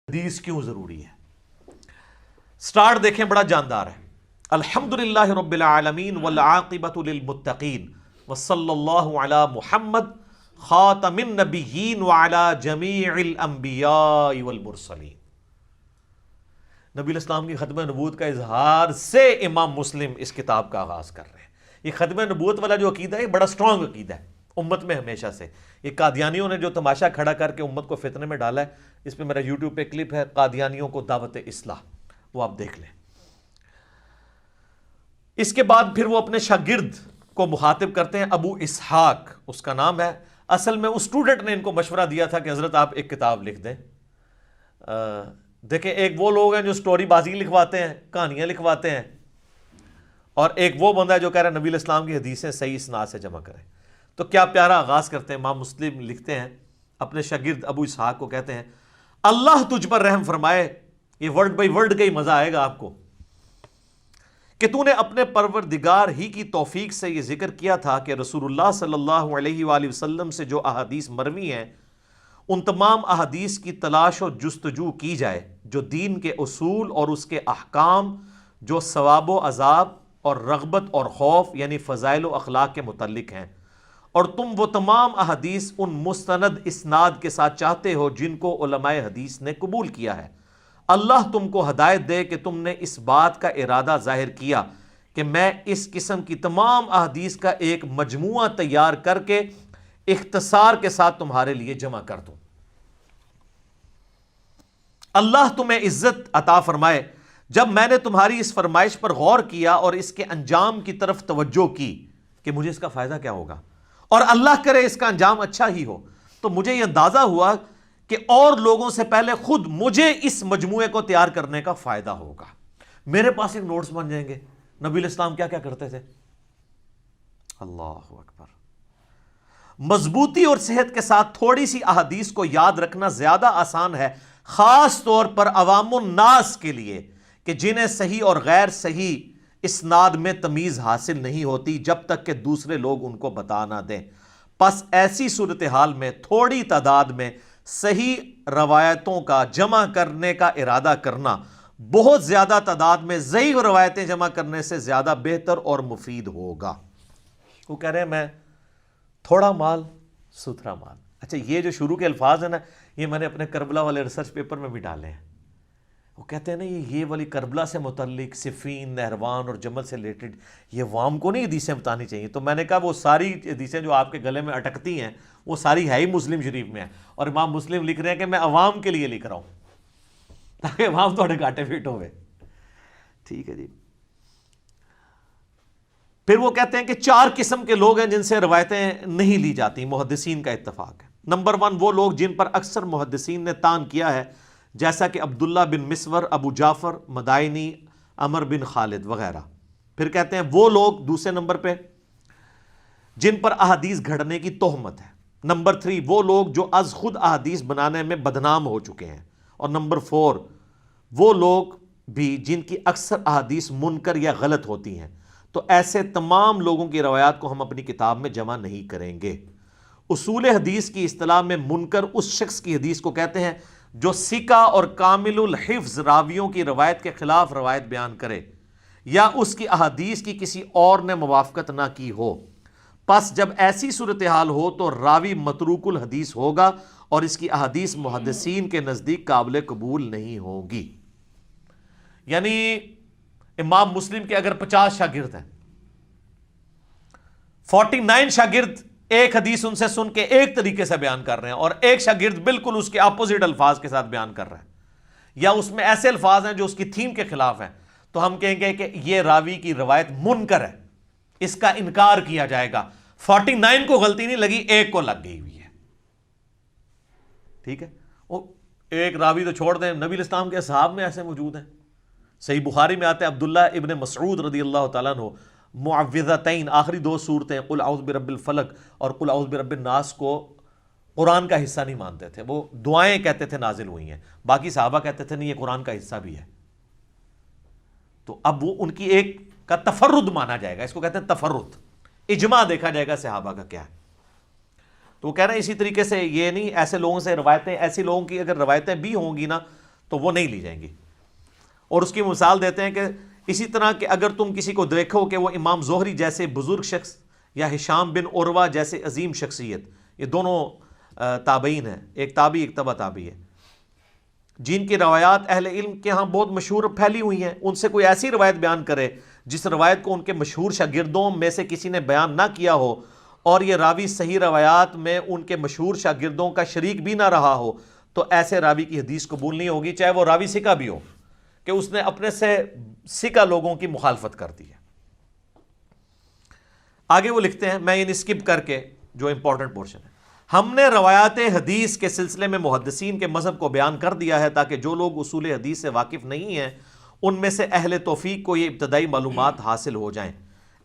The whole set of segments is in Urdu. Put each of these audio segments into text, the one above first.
حدیث کیوں ضروری ہے؟ سٹارٹ دیکھیں، بڑا جاندار ہے۔ الحمدللہ رب العالمین والعاقبۃ للمتقین وصلی اللہ علی محمد خاتم النبیین وعلی جمیع الانبیاء والمرسلین۔ نبی الاسلام کی ختم نبوت کا اظہار سے امام مسلم اس کتاب کا آغاز کر رہے ہیں۔ یہ ختم نبوت والا جو عقیدہ ہے یہ بڑا سٹرونگ عقیدہ ہے امت میں ہمیشہ سے۔ یہ قادیانیوں نے جو تماشا کھڑا کر کے امت کو فتنے میں ڈالا ہے، اس پہ میرا یوٹیوب پہ کلپ ہے، قادیانیوں کو دعوت اصلاح، وہ آپ دیکھ لیں۔ اس کے بعد پھر وہ اپنے شاگرد کو مخاطب کرتے ہیں، ابو اسحاق اس کا نام ہے۔ اصل میں اس اسٹوڈنٹ نے ان کو مشورہ دیا تھا کہ حضرت آپ ایک کتاب لکھ دیں۔ دیکھیں، ایک وہ لوگ ہیں جو سٹوری بازی لکھواتے ہیں، کہانیاں لکھواتے ہیں، اور ایک وہ بندہ ہے جو کہہ رہا ہے نبی الاسلام کی حدیثیں صحیح اسناد سے جمع کریں۔ تو کیا پیارا آغاز کرتے ہیں۔ امام مسلم لکھتے ہیں، اپنے شاگرد ابو اسحاق کو کہتے ہیں، اللہ تجھ پر رحم فرمائے، یہ ورڈ بائی ورڈ کا ہی مزہ آئے گا آپ کو، کہ تو نے اپنے پروردگار ہی کی توفیق سے یہ ذکر کیا تھا کہ رسول اللہ صلی اللہ علیہ وآلہ وسلم سے جو احادیث مروی ہیں ان تمام احادیث کی تلاش و جستجو کی جائے جو دین کے اصول اور اس کے احکام، جو ثواب و عذاب اور رغبت اور خوف یعنی فضائل و اخلاق کے متعلق ہیں، اور تم وہ تمام احادیث ان مستند اسناد کے ساتھ چاہتے ہو جن کو علماء حدیث نے قبول کیا ہے۔ اللہ تم کو ہدایت دے کہ تم نے اس بات کا ارادہ ظاہر کیا کہ میں اس قسم کی تمام احادیث کا ایک مجموعہ تیار کر کے اختصار کے ساتھ تمہارے لیے جمع کر دوں۔ اللہ تمہیں عزت عطا فرمائے، جب میں نے تمہاری اس فرمائش پر غور کیا اور اس کے انجام کی طرف توجہ کی کہ مجھے اس کا فائدہ کیا ہوگا، اور اللہ کرے اس کا انجام اچھا ہی ہو، تو مجھے یہ اندازہ ہوا کہ اور لوگوں سے پہلے خود مجھے اس مجموعے کو تیار کرنے کا فائدہ ہوگا۔ میرے پاس ایک نوٹس بن جائیں گے نبی الاسلام کیا کیا کرتے تھے۔ اللہ اکبر۔ مضبوطی اور صحت کے ساتھ تھوڑی سی احادیث کو یاد رکھنا زیادہ آسان ہے، خاص طور پر عوام الناس کے لیے کہ جنہیں صحیح اور غیر صحیح اسناد میں تمیز حاصل نہیں ہوتی جب تک کہ دوسرے لوگ ان کو بتا نہ دیں۔ پس ایسی صورتحال میں تھوڑی تعداد میں صحیح روایتوں کا جمع کرنے کا ارادہ کرنا بہت زیادہ تعداد میں ضعیف روایتیں جمع کرنے سے زیادہ بہتر اور مفید ہوگا۔ وہ کہہ رہے ہیں میں تھوڑا مال ستھرا مال۔ اچھا، یہ جو شروع کے الفاظ ہیں نا، یہ میں نے اپنے کربلا والے ریسرچ پیپر میں بھی ڈالے ہیں۔ وہ کہتے ہیں نا یہ والی کربلا سے متعلق صفین، نہروان اور جمل سے ریلیٹڈ یہ عوام کو نہیں حدیثیں بتانی چاہیے۔ تو میں نے کہا وہ ساری حدیثیں جو آپ کے گلے میں اٹکتی ہیں وہ ساری ہے ہی مسلم شریف میں ہیں، اور امام مسلم لکھ رہے ہیں کہ میں عوام کے لیے لکھ رہا ہوں تاکہ عوام تھوڑے گاٹے فٹ ہوئے۔ ٹھیک ہے جی۔ پھر وہ کہتے ہیں کہ 4 قسم کے لوگ ہیں جن سے روایتیں نہیں لی جاتی، محدثین کا اتفاق ہے۔ نمبر 1 وہ لوگ جن پر اکثر محدثین نے طعن کیا ہے، جیسا کہ عبداللہ بن مسور، ابو جعفر مدائنی، عمر بن خالد وغیرہ۔ پھر کہتے ہیں وہ لوگ دوسرے نمبر پہ جن پر احادیث گھڑنے کی تہمت ہے۔ نمبر 3 وہ لوگ جو از خود احادیث بنانے میں بدنام ہو چکے ہیں۔ اور نمبر 4 وہ لوگ بھی جن کی اکثر احادیث منکر یا غلط ہوتی ہیں۔ تو ایسے تمام لوگوں کی روایات کو ہم اپنی کتاب میں جمع نہیں کریں گے۔ اصول حدیث کی اصطلاح میں منکر اس شخص کی حدیث کو کہتے ہیں جو ثقہ اور کامل الحفظ راویوں کی روایت کے خلاف روایت بیان کرے یا اس کی احادیث کی کسی اور نے موافقت نہ کی ہو۔ پس جب ایسی صورتحال ہو تو راوی متروک الحدیث ہوگا اور اس کی احادیث محدثین کے نزدیک قابل قبول نہیں ہوگی۔ یعنی امام مسلم کے اگر 50 شاگرد ہیں، 49 شاگرد ایک حدیث ان سے سن کے ایک طریقے سے بیان کر رہے ہیں اور ایک شاگرد بالکل اس کے اپوزٹ الفاظ کے ساتھ بیان کر رہا ہے، یا اس میں ایسے الفاظ ہیں جو اس کی تھیم کے خلاف ہیں، تو ہم کہیں گے کہ یہ راوی کی روایت منکر ہے، اس کا انکار کیا جائے گا۔ 49 کو غلطی نہیں لگی، ایک کو لگ گئی ہوئی ہے۔ ٹھیک ہے، وہ ایک راوی تو چھوڑ دیں، نبی الاسلام کے اصحاب میں ایسے موجود ہیں۔ صحیح بخاری میں آتے ہیں عبداللہ ابن مسعود رضی اللہ تعالیٰ عنہ معوذتین، آخری 2 سورتیں قل اعوذ برب الفلق اور قل اعوذ برب الناس کو قرآن کا حصہ نہیں مانتے تھے، وہ دعائیں کہتے تھے نازل ہوئی ہیں، باقی صحابہ کہتے تھے نہیں یہ قرآن کا حصہ بھی ہے۔ تو اب وہ ان کی ایک کا تفرد مانا جائے گا، اس کو کہتے ہیں تفرد، اجماع دیکھا جائے گا صحابہ کا کیا ہے۔ تو وہ کہہ رہے ہیں اسی طریقے سے یہ نہیں، ایسے لوگوں سے روایتیں، ایسے لوگوں کی اگر روایتیں بھی ہوں گی نا تو وہ نہیں لی جائیں گی. اور اس کی مثال دیتے ہیں کہ اسی طرح کہ اگر تم کسی کو دیکھو کہ وہ امام زہری جیسے بزرگ شخص یا ہشام بن عروہ جیسے عظیم شخصیت، یہ دونوں تابعین ہیں، ایک تابعی ایک تبع تابعی ہے، جن کی روایات اہل علم کے ہاں بہت مشہور پھیلی ہوئی ہیں، ان سے کوئی ایسی روایت بیان کرے جس روایت کو ان کے مشہور شاگردوں میں سے کسی نے بیان نہ کیا ہو، اور یہ راوی صحیح روایات میں ان کے مشہور شاگردوں کا شریک بھی نہ رہا ہو، تو ایسے راوی کی حدیث قبول نہیں ہوگی، چاہے وہ راوی ثقہ بھی ہو، کہ اس نے اپنے سے ثقہ لوگوں کی مخالفت کر دی ہے. آگے وہ لکھتے ہیں، میں ان سکپ کر کے جو امپورٹنٹ پورشن ہے، ہم نے روایات حدیث کے سلسلے میں محدثین کے مذہب کو بیان کر دیا ہے تاکہ جو لوگ اصول حدیث سے واقف نہیں ہیں ان میں سے اہل توفیق کو یہ ابتدائی معلومات حاصل ہو جائیں.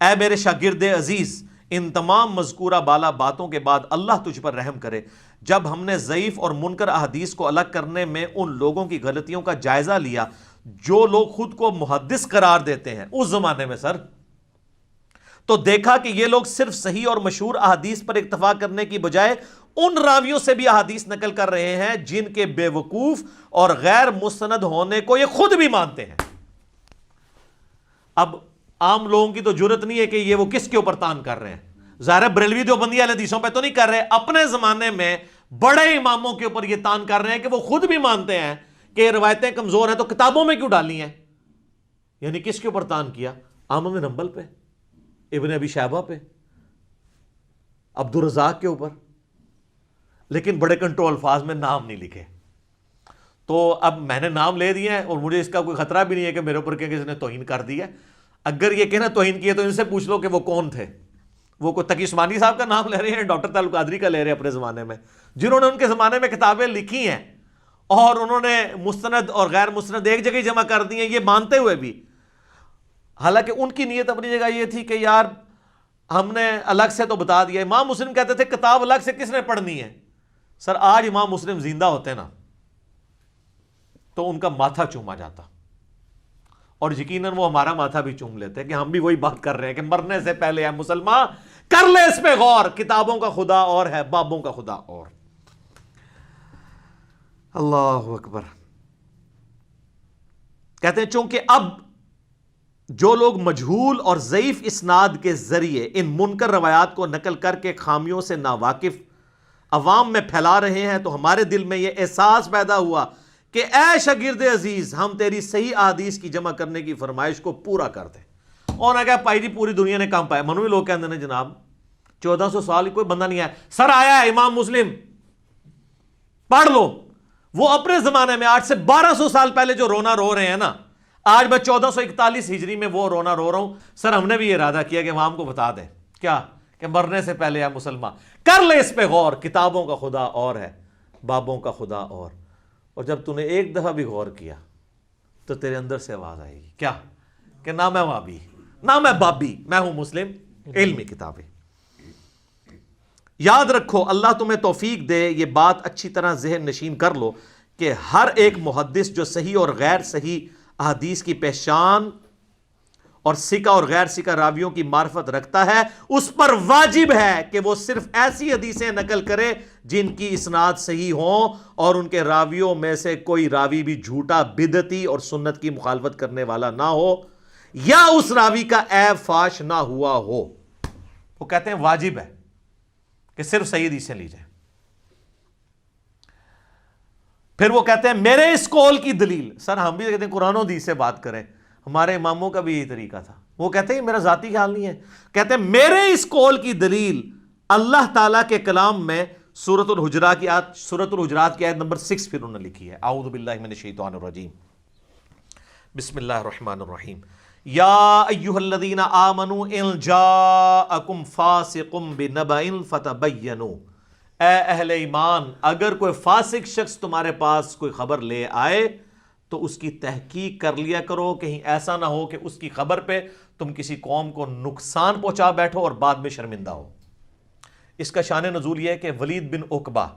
اے میرے شاگرد عزیز، ان تمام مذکورہ بالا باتوں کے بعد اللہ تجھ پر رحم کرے. جب ہم نے ضعیف اور منکر احادیث کو الگ کرنے میں ان لوگوں کی غلطیوں کا جائزہ لیا جو لوگ خود کو محدث قرار دیتے ہیں اس زمانے میں سر، تو دیکھا کہ یہ لوگ صرف صحیح اور مشہور احادیث پر اکتفا کرنے کی بجائے ان راویوں سے بھی احادیث نقل کر رہے ہیں جن کے بے وقوف اور غیر مستند ہونے کو یہ خود بھی مانتے ہیں. اب عام لوگوں کی تو جرت نہیں ہے کہ یہ وہ کس کے اوپر تان کر رہے ہیں. ظاہر بریلوی دیوبندی اہل حدیثوں پہ تو نہیں کر رہے، اپنے زمانے میں بڑے اماموں کے اوپر یہ تان کر رہے ہیں کہ وہ خود بھی مانتے ہیں کہ یہ روایتیں کمزور ہیں تو کتابوں میں کیوں ڈالی ہیں. یعنی کس کے اوپر تان کیا؟ احمد بن حنبل پہ، ابن ابی شیبہ پہ، عبدالرزاق کے اوپر، لیکن بڑے کنٹرول الفاظ میں نام نہیں لکھے. تو اب میں نے نام لے دیے ہیں اور مجھے اس کا کوئی خطرہ بھی نہیں ہے کہ میرے اوپر کسی نے توہین کر دی ہے. اگر یہ کہنا توہین کی ہے تو ان سے پوچھ لو کہ وہ کون تھے. وہ کوئی تقی عثمانی صاحب کا نام لے رہے ہیں، ڈاکٹر تعلق قادری کا لے رہے ہیں اپنے زمانے میں، جنہوں نے ان کے زمانے میں کتابیں لکھی ہیں اور انہوں نے مستند اور غیر مستند ایک جگہ جمع کر دی ہیں، یہ مانتے ہوئے بھی. حالانکہ ان کی نیت اپنی جگہ یہ تھی کہ یار ہم نے الگ سے تو بتا دیا. امام مسلم کہتے تھے کتاب الگ سے کس نے پڑھنی ہے. سر آج امام مسلم زندہ ہوتے نا تو ان کا ماتھا چوما جاتا، اور یقیناً وہ ہمارا ماتھا بھی چوم لیتے کہ ہم بھی وہی بات کر رہے ہیں کہ مرنے سے پہلے ہے مسلمان کر لے اس پہ غور، کتابوں کا خدا اور ہے، بابوں کا خدا اور. اللہ اکبر. کہتے ہیں چونکہ اب جو لوگ مجہول اور ضعیف اسناد کے ذریعے ان منکر روایات کو نقل کر کے خامیوں سے ناواقف عوام میں پھیلا رہے ہیں، تو ہمارے دل میں یہ احساس پیدا ہوا کہ اے شاگرد عزیز، ہم تیری صحیح احادیث کی جمع کرنے کی فرمائش کو پورا کر دیں. اور نہ کہا پائی جی پوری دنیا نے کام پایا. منوی لوگ کہتے ہیں جناب 1400 سال کوئی بندہ نہیں آیا. سر آیا ہے امام مسلم، پڑھ لو. وہ اپنے زمانے میں آج سے 1200 سال پہلے جو رونا رو رہے ہیں نا، آج میں 1441 ہجری میں وہ رونا رو رہا ہوں. سر ہم نے بھی ارادہ کیا کہ عوام کو بتا دیں کیا کہ مرنے سے پہلے ہے مسلمان کر لے اس پہ غور، کتابوں کا خدا اور ہے، بابوں کا خدا اور. اور جب تو نے ایک دفعہ بھی غور کیا تو تیرے اندر سے آواز آئے گی کیا کہ نہ میں وابی نہ میں بابی، میں ہوں مسلم، علمی کتابیں. یاد رکھو اللہ تمہیں توفیق دے، یہ بات اچھی طرح ذہن نشین کر لو کہ ہر ایک محدث جو صحیح اور غیر صحیح احادیث کی پہچان اور ثقہ اور غیر ثقہ راویوں کی معرفت رکھتا ہے، اس پر واجب ہے کہ وہ صرف ایسی حدیثیں نقل کرے جن کی اسناد صحیح ہوں اور ان کے راویوں میں سے کوئی راوی بھی جھوٹا، بدعتی اور سنت کی مخالفت کرنے والا نہ ہو یا اس راوی کا عیب فاش نہ ہوا ہو. وہ کہتے ہیں واجب ہے کہ صرف صحیح حدیثیں لی جائیں. پھر وہ کہتے ہیں میرے اس قول کی دلیل. سر ہم بھی کہتے ہیں قرآن و حدیث سے بات کریں، ہمارے اماموں کا بھی یہی طریقہ تھا. وہ کہتے ہیں میرا ذاتی خیال نہیں ہے، کہتے ہیں میرے اس قول کی دلیل اللہ تعالیٰ کے کلام میں سورۃ الحجرات کی آیت نمبر 6 پھر انہوں نے لکھی ہے. اعوذ باللہ من الشیطان الرجیم، بسم اللہ الرحمن الرحیم. یا ایھا الذین آمنوا ان جاءکم فاسق بنبأ فتبینوا. اے اہل ایمان، اگر کوئی فاسق شخص تمہارے پاس کوئی خبر لے آئے تو اس کی تحقیق کر لیا کرو، کہیں ایسا نہ ہو کہ اس کی خبر پہ تم کسی قوم کو نقصان پہنچا بیٹھو اور بعد میں شرمندہ ہو. اس کا شان نزول یہ ہے کہ ولید بن عقبہ،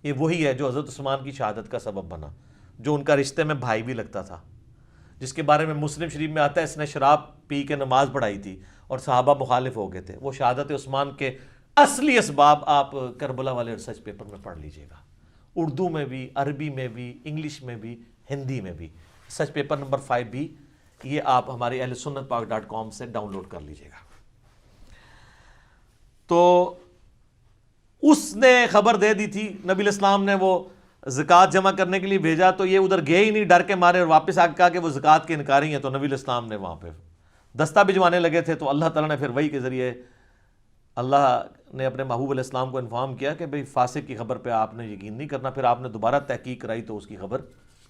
یہ وہی ہے جو حضرت عثمان کی شہادت کا سبب بنا، جو ان کا رشتے میں بھائی بھی لگتا تھا، جس کے بارے میں مسلم شریف میں آتا ہے اس نے شراب پی کے نماز پڑھائی تھی اور صحابہ مخالف ہو گئے تھے. وہ شہادت عثمان کے اصلی اسباب آپ کربلا والے ریسرچ پیپر میں پڑھ لیجئے گا، اردو میں بھی، عربی میں بھی، انگلش میں بھی ہندی میں بھی. سچ پیپر نمبر 5 بھی یہ آپ ہماری اہل سنت پاک .com سے ڈاؤن لوڈ کر لیجئے گا. تو اس نے خبر دے دی تھی, نبی علیہ السلام نے وہ زکوٰۃ جمع کرنے کے لیے بھیجا تو یہ ادھر گئے ہی نہیں, ڈر کے مارے, اور واپس آ کے کہا کہ وہ زکوٰۃ کے انکاری ہیں. تو نبی علیہ السلام نے وہاں پہ دستہ بھجوانے لگے تھے, تو اللہ تعالیٰ نے پھر وحی کے ذریعے اللہ نے اپنے محبوب علیہ السلام کو انفارم کیا کہ بھئی فاسق کی خبر پہ آپ نے یقین نہیں کرنا. پھر آپ نے دوبارہ تحقیق کرائی تو اس کی خبر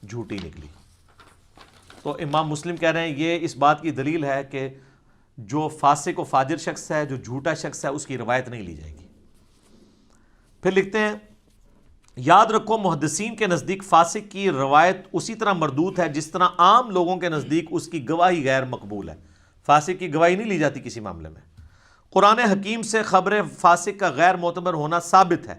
جھوٹی نکلی. تو امام مسلم کہہ رہے ہیں یہ اس بات کی دلیل ہے کہ جو فاسق و فاجر شخص ہے, جو جھوٹا شخص ہے, اس کی روایت نہیں لی جائے گی. پھر لکھتے ہیں یاد رکھو محدثین کے نزدیک فاسق کی روایت اسی طرح مردود ہے جس طرح عام لوگوں کے نزدیک اس کی گواہی غیر مقبول ہے. فاسق کی گواہی نہیں لی جاتی کسی معاملے میں. قرآن حکیم سے خبر فاسق کا غیر معتبر ہونا ثابت ہے,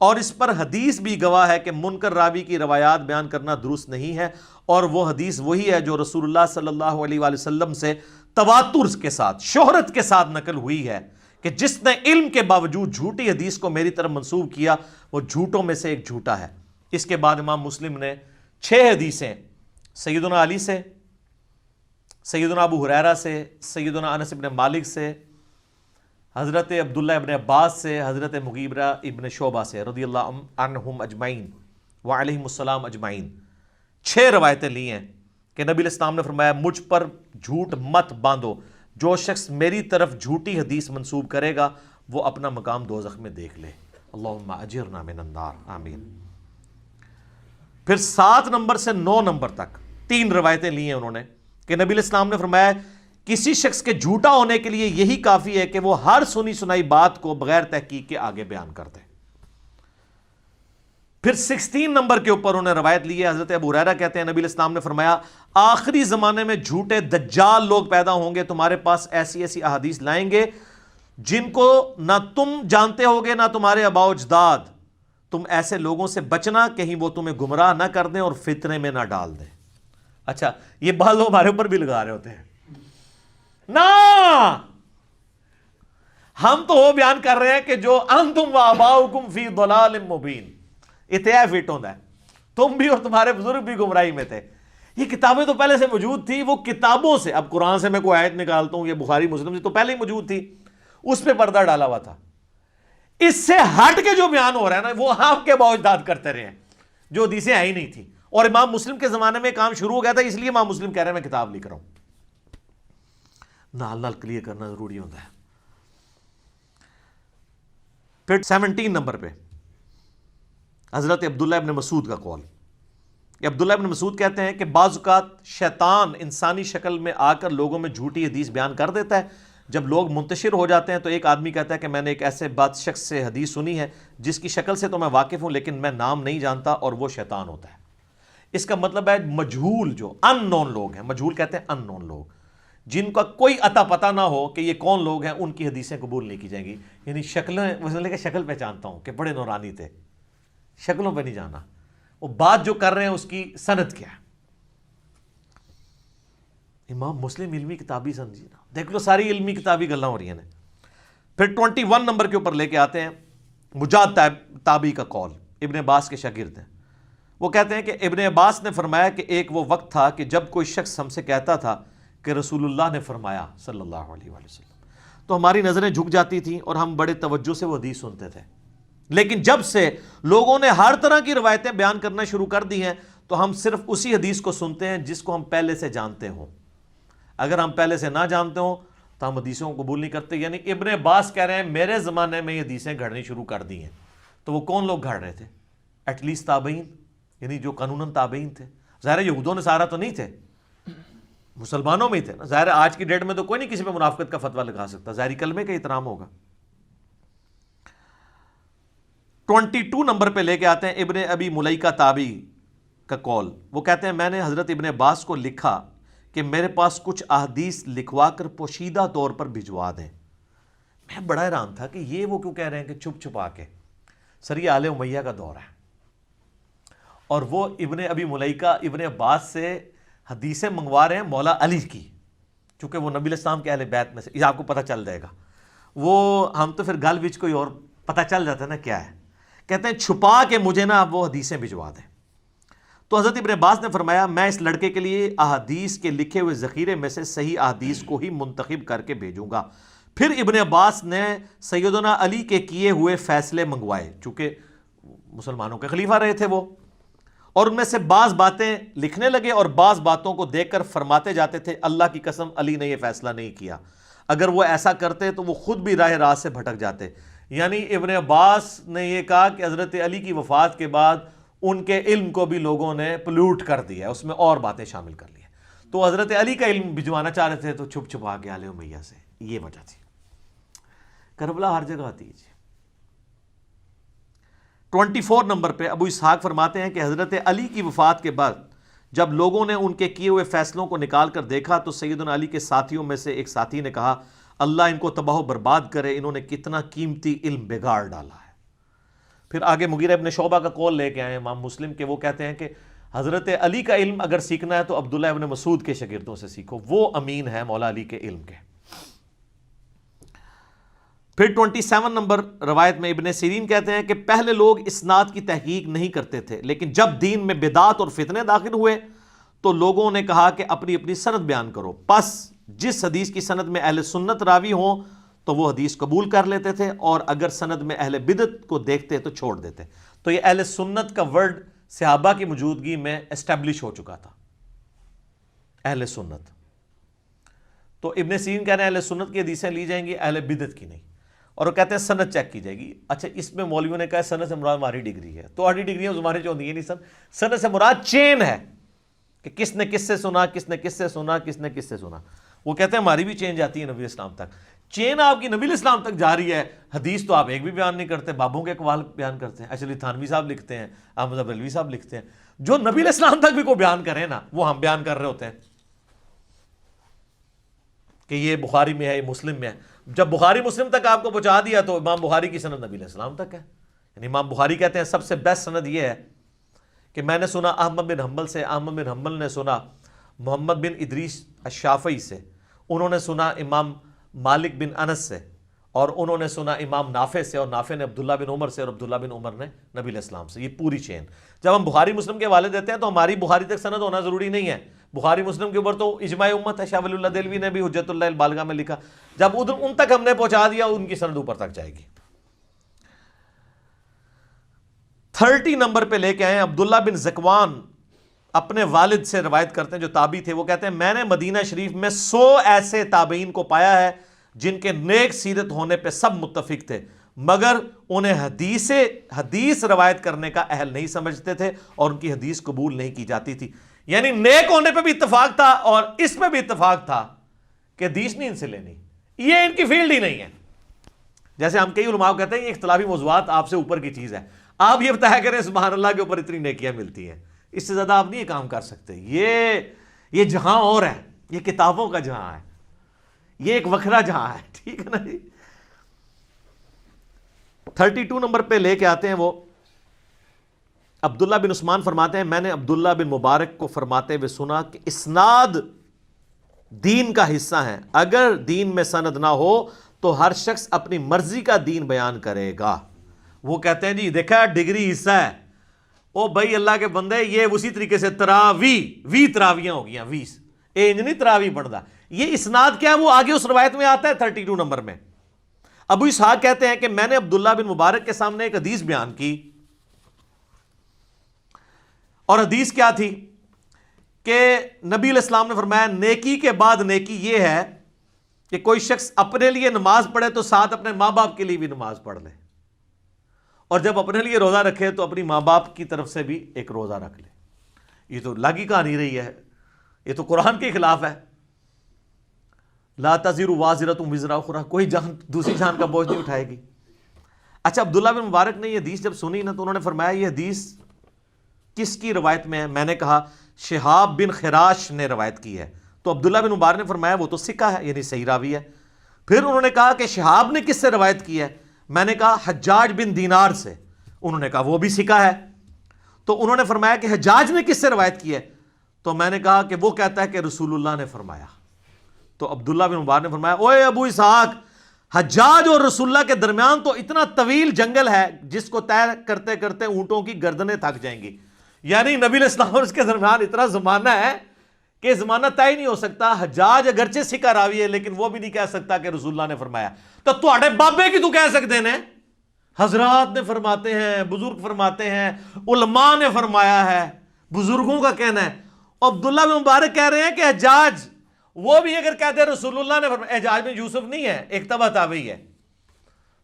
اور اس پر حدیث بھی گواہ ہے کہ منکر راوی کی روایات بیان کرنا درست نہیں ہے, اور وہ حدیث وہی ہے جو رسول اللہ صلی اللہ علیہ وآلہ وسلم سے تواتر کے ساتھ, شہرت کے ساتھ نقل ہوئی ہے کہ جس نے علم کے باوجود جھوٹی حدیث کو میری طرف منسوب کیا وہ جھوٹوں میں سے ایک جھوٹا ہے. اس کے بعد امام مسلم نے 6 حدیثیں سیدنا علی سے, سیدنا ابو ہریرہ سے, سیدنا انس ابن مالک سے, حضرت عبداللہ ابن عباس سے, حضرت مغیرہ ابن شعبہ سے رضی اللہ عنہم اجمعین وعلیہم السلام اجمعین, 6 روایتیں لی ہیں کہ نبی علیہ السلام نے فرمایا مجھ پر جھوٹ مت باندھو, جو شخص میری طرف جھوٹی حدیث منسوب کرے گا وہ اپنا مقام دوزخ میں دیکھ لے. اللہم اجرنا من النار, آمین. پھر 7 نمبر سے 9 نمبر تک 3 روایتیں لی ہیں انہوں نے کہ نبی علیہ السلام نے فرمایا کسی شخص کے جھوٹا ہونے کے لیے یہی کافی ہے کہ وہ ہر سنی سنائی بات کو بغیر تحقیق کے آگے بیان کر دے. پھر 16 نمبر کے اوپر انہوں نے روایت لی ہے, حضرت ابو ہریرہ کہتے ہیں نبی علیہ السلام نے فرمایا آخری زمانے میں جھوٹے دجال لوگ پیدا ہوں گے, تمہارے پاس ایسی ایسی احادیث لائیں گے جن کو نہ تم جانتے ہوگے نہ تمہارے آباء و اجداد. تم ایسے لوگوں سے بچنا کہیں وہ تمہیں گمراہ نہ کر دیں اور فتنے میں نہ ڈال دیں. اچھا یہ بات لوگ ہمارے اوپر بھی لگا رہے ہوتے ہیں نا, ہم تو وہ بیان کر رہے ہیں کہ جو انتم و آباؤکم فی ضلال مبین, اتیا فٹ ہوتا ہے, تم بھی اور تمہارے بزرگ بھی گمراہی میں تھے. یہ کتابیں تو پہلے سے موجود تھی, وہ کتابوں سے, اب قرآن سے میں کوئی آیت نکالتا ہوں, یہ بخاری مسلم سے تو پہلے ہی موجود تھی, اس پہ پردہ ڈالا ہوا تھا. اس سے ہٹ کے جو بیان ہو رہا ہے نا وہ آپ کے باوجداد کرتے رہے ہیں جو حدیثیں آئی نہیں تھی, اور امام مسلم کے زمانے میں کام شروع ہو گیا تھا, اس لیے امام مسلم کہہ رہے ہیں میں کتاب لکھ رہا ہوں. نال نال کلیئر کرنا ضروری ہوتا ہے. پھر 17 نمبر پہ حضرت عبداللہ ابن مسعود کا قول. عبداللہ ابن مسعود کہتے ہیں کہ بعض اوقات شیطان انسانی شکل میں آ کر لوگوں میں جھوٹی حدیث بیان کر دیتا ہے. جب لوگ منتشر ہو جاتے ہیں تو ایک آدمی کہتا ہے کہ میں نے ایک ایسے بات شخص سے حدیث سنی ہے جس کی شکل سے تو میں واقف ہوں لیکن میں نام نہیں جانتا, اور وہ شیطان ہوتا ہے. اس کا مطلب ہے مجہول, جو ان نون لوگ ہیں, مجہول کہتے ہیں ان نون لوگ, جن کا کوئی عطا پتہ نہ ہو کہ یہ کون لوگ ہیں, ان کی حدیثیں قبول نہیں کی جائیں گی. یعنی شکلیں, شکل پہچانتا ہوں کہ بڑے نورانی تھے, شکلوں پہ نہیں جانا, وہ بات جو کر رہے ہیں اس کی سند کیا ہے. امام مسلم علمی کتابی سمجھی نا, دیکھ لو ساری علمی کتابی گلاں ہو رہی ہیں. پھر 21 نمبر کے اوپر لے کے آتے ہیں مجاہد تابعی کا قول, ابن عباس کے شاگرد ہیں. وہ کہتے ہیں کہ ابن عباس نے فرمایا کہ ایک وہ وقت تھا کہ جب کوئی شخص ہم سے کہتا تھا کہ رسول اللہ نے فرمایا صلی اللہ علیہ وآلہ وسلم, تو ہماری نظریں جھک جاتی تھیں اور ہم بڑے توجہ سے وہ حدیث سنتے تھے. لیکن جب سے لوگوں نے ہر طرح کی روایتیں بیان کرنا شروع کر دی ہیں تو ہم صرف اسی حدیث کو سنتے ہیں جس کو ہم پہلے سے جانتے ہوں. اگر ہم پہلے سے نہ جانتے ہوں تو ہم حدیثوں کو قبول نہیں کرتے. یعنی ابن عباس کہہ رہے ہیں میرے زمانے میں یہ حدیثیں گھڑنی شروع کر دی ہیں. تو وہ کون لوگ گھڑ رہے تھے؟ ایٹ لیسٹ تابعین, یعنی جو قانوناً تابعین تھے. ظاہر یہود و نصارہ تو نہیں تھے, مسلمانوں میں ہی تھے نا. ظاہر آج کی ڈیٹ میں تو کوئی نہیں کسی پہ منافقت کا فتویٰ لگا سکتا, ظاہری کلمے کا احترام ہوگا. 22 نمبر پہ لے کے آتے ہیں ابن ابی ملیکہ تابعی کا قول. وہ کہتے ہیں میں نے حضرت ابن عباس کو لکھا کہ میرے پاس کچھ احادیث لکھوا کر پوشیدہ طور پر بھجوا دیں. میں بڑا حیران تھا کہ یہ وہ کیوں کہہ رہے ہیں کہ چھپ چھپا کے. سر یہ آل امیہ کا دور ہے, اور وہ ابن ابی ملیکہ ابن عباس سے حدیثیں منگوا رہے ہیں مولا علی کی, چونکہ وہ نبی علیہ السلام کے اہل بیت میں سے. یہ آپ کو پتہ چل جائے گا. وہ ہم تو پھر گل وچ کوئی اور پتہ چل جاتا ہے نا کیا ہے. کہتے ہیں چھپا کے مجھے نا آپ وہ حدیثیں بھجوا دیں. تو حضرت ابن عباس نے فرمایا میں اس لڑکے کے لیے احادیث کے لکھے ہوئے ذخیرے میں سے صحیح احادیث کو ہی منتخب کر کے بھیجوں گا۔ پھر ابن عباس نے سیدنا علی کے کیے ہوئے فیصلے منگوائے، چونکہ مسلمانوں کے خلیفہ رہے تھے وہ، اور ان میں سے بعض باتیں لکھنے لگے اور بعض باتوں کو دیکھ کر فرماتے جاتے تھے اللہ کی قسم علی نے یہ فیصلہ نہیں کیا، اگر وہ ایسا کرتے تو وہ خود بھی راہ راست سے بھٹک جاتے۔ یعنی ابن عباس نے یہ کہا کہ حضرت علی کی وفات کے بعد ان کے علم کو بھی لوگوں نے پلیوٹ کر دیا، اس میں اور باتیں شامل کر لی، تو حضرت علی کا علم بھجوانا چاہ رہے تھے تو چھپ چھپا کے آل امیہ سے، یہ وجہ تھی۔ کربلا ہر جگہ آتی ہے جی۔ 24 نمبر پہ ابو اسحاق فرماتے ہیں کہ حضرت علی کی وفات کے بعد جب لوگوں نے ان کے کیے ہوئے فیصلوں کو نکال کر دیکھا تو سیدنا علی کے ساتھیوں میں سے ایک ساتھی نے کہا اللہ ان کو تباہ و برباد کرے، انہوں نے کتنا قیمتی علم بگاڑ ڈالا ہے۔ پھر آگے مغیرہ ابن شعبہ کا قول لے کے آئے امام مسلم کے، وہ کہتے ہیں کہ حضرت علی کا علم اگر سیکھنا ہے تو عبداللہ ابن مسعود کے شاگردوں سے سیکھو، وہ امین ہے مولا علی کے علم کے۔ پھر 27 نمبر روایت میں ابن سیرین کہتے ہیں کہ پہلے لوگ اسناد کی تحقیق نہیں کرتے تھے، لیکن جب دین میں بدعات اور فتنے داخل ہوئے تو لوگوں نے کہا کہ اپنی اپنی سند بیان کرو، پس جس حدیث کی سند میں اہل سنت راوی ہوں تو وہ حدیث قبول کر لیتے تھے، اور اگر سند میں اہل بدعت کو دیکھتے تو چھوڑ دیتے۔ تو یہ اہل سنت کا ورڈ صحابہ کی موجودگی میں اسٹیبلش ہو چکا تھا، اہل سنت۔ تو ابن سیرین کہہ رہے ہیں اہل سنت کی حدیثیں لی جائیں گی، اہل بدعت کی نہیں، اور وہ کہتے ہیں سند چیک کی جائے گی۔ اچھا اس میں مولویوں نے کہا سند سے مراد ہماری ڈگری ہے، تو ہماری ڈگریاں زمانے جو ہوتی ہیں نہیں، سند سے مراد چین ہے کہ کس نے کس سے سنا، کس نے کس سے سنا، کس نے کس سے سنا۔ وہ کہتے ہیں ہماری بھی چین جاتی ہے نبی اسلام تک، چین آپ کی نبی اسلام تک جا رہی ہے، حدیث تو آپ ایک بھی بیان نہیں کرتے، بابوں کے اقوال بیان کرتے ہیں، اشرف تھانوی صاحب لکھتے ہیں، احمد بریلوی صاحب لکھتے ہیں، جو نبی اسلام تک بھی کوئی بیان کریں نا وہ ہم بیان کر رہے ہوتے ہیں کہ یہ بخاری میں ہے، یہ مسلم میں ہے۔ جب بخاری مسلم تک آپ کو پہنچا دیا تو امام بخاری کی سند نبی علیہ السلام تک ہے۔ یعنی امام بخاری کہتے ہیں سب سے بیسٹ سند یہ ہے کہ میں نے سنا احمد بن حنبل سے، احمد بن حنبل نے سنا محمد بن ادریس الشافعی سے، انہوں نے سنا امام مالک بن انس سے، اور انہوں نے سنا امام نافع سے، اور نافع نے عبداللہ بن عمر سے، اور عبداللہ بن عمر نے نبی علیہ السلام سے۔ یہ پوری چین جب ہم بخاری مسلم کے حوالے دیتے ہیں تو ہماری بخاری تک سند ہونا ضروری نہیں ہے، بخاری مسلم کے اوپر تو اجماع امت ہے، شاہ ولی اللہ دہلوی نے بھی حجت اللہ البالغہ میں لکھا، جب ادھر ان تک ہم نے پہنچا دیا ان کی سند اوپر تک جائے گی۔ 30 نمبر پہ لے کے آئے عبداللہ بن زکوان اپنے والد سے روایت کرتے ہیں جو تابعی تھے، وہ کہتے ہیں میں نے مدینہ شریف میں 100 ایسے تابعین کو پایا ہے جن کے نیک سیرت ہونے پہ سب متفق تھے، مگر انہیں حدیث روایت کرنے کا اہل نہیں سمجھتے تھے اور ان کی حدیث قبول نہیں کی جاتی تھی۔ یعنی نیک ہونے پہ بھی اتفاق تھا اور اس میں بھی اتفاق تھا کہ حدیث نہیں ان سے لینی، یہ ان کی فیلڈ ہی نہیں ہے۔ جیسے ہم کئی علماء کہتے ہیں یہ اختلافی موضوعات آپ سے اوپر کی چیز ہے، آپ یہ بتایا کریں سبحان اللہ کے اوپر اتنی نیکیاں ملتی ہیں، اس سے زیادہ آپ نہیں یہ کام کر سکتے۔ یہ جہاں اور ہے، یہ کتابوں کا جہاں ہے، یہ ایک وکھرا جہاں ہے، ٹھیک ہے نا جی۔ 32 نمبر پہ لے کے آتے ہیں وہ عبداللہ بن عثمان فرماتے ہیں میں نے عبداللہ بن مبارک کو فرماتے ہوئے سنا کہ اسناد دین کا حصہ ہے، اگر دین میں سند نہ ہو تو ہر شخص اپنی مرضی کا دین بیان کرے گا۔ وہ کہتے ہیں جی دیکھا ڈگری حصہ ہے، او بھائی اللہ کے بندے یہ اسی طریقے سے تراویاں ہو گیا، 20 نہیں تراوی پڑھتا، یہ اسناد کیا ہے وہ آگے اس روایت میں آتا ہے 32 نمبر میں۔ ابو اسحاق کہتے ہیں کہ میں نے عبداللہ بن مبارک کے سامنے ایک حدیث بیان کی، اور حدیث کیا تھی کہ نبی علیہ السلام نے فرمایا نیکی کے بعد نیکی یہ ہے کہ کوئی شخص اپنے لیے نماز پڑھے تو ساتھ اپنے ماں باپ کے لیے بھی نماز پڑھ لے، اور جب اپنے لیے روزہ رکھے تو اپنی ماں باپ کی طرف سے بھی ایک روزہ رکھ لے۔ یہ تو لاگی کہانی رہی ہے، یہ تو قرآن کے خلاف ہے، لا تزر وازرۃ وزر اخرى، کوئی جان دوسری جان کا بوجھ نہیں اٹھائے گی۔ اچھا عبداللہ بن مبارک نے یہ حدیث جب سنی نا تو انہوں نے فرمایا یہ حدیث کس کی روایت میں ہے؟ میں نے کہا شہاب بن خراش نے روایت کی ہے، تو عبداللہ بن مبارک نے فرمایا وہ تو ثقہ ہے، یعنی صحیح راوی ہے۔ پھر انہوں نے کہا کہ شہاب نے کس سے روایت کی ہے؟ میں نے کہا حجاج بن دینار سے، انہوں نے کہا وہ بھی ثقہ ہے۔ تو انہوں نے فرمایا کہ حجاج نے کس سے روایت کی ہے؟ تو میں نے کہا کہ وہ کہتا ہے کہ رسول اللہ نے فرمایا۔ تو عبداللہ بن مبارک نے فرمایا اوے ابو اسحاق، حجاج اور رسول اللہ کے درمیان تو اتنا طویل جنگل ہے جس کو طے کرتے کرتے اونٹوں کی گردنیں تھک جائیں گی، یعنی نبی علیہ السلام اور اس کے درمیان اتنا زمانہ ہے کہ زمانہ طے نہیں ہو سکتا. حجاج اگرچہ سکہ راوی ہے لیکن وہ بھی نہیں کہہ سکتا کہ رسول اللہ نے فرمایا. تو تواڈے بابے کی تو کہہ سکتے ہیں, حضرات نے فرماتے ہیں, بزرگ فرماتے ہیں, علماء نے فرمایا ہے, بزرگوں کا کہنا ہے. عبداللہ بن مبارک کہہ رہے ہیں کہ حجاج وہ بھی اگر کہتے ہیں رسول اللہ نے فرمایا, حجاج بن یوسف نہیں ہے, ایک تبع تابعی ہے,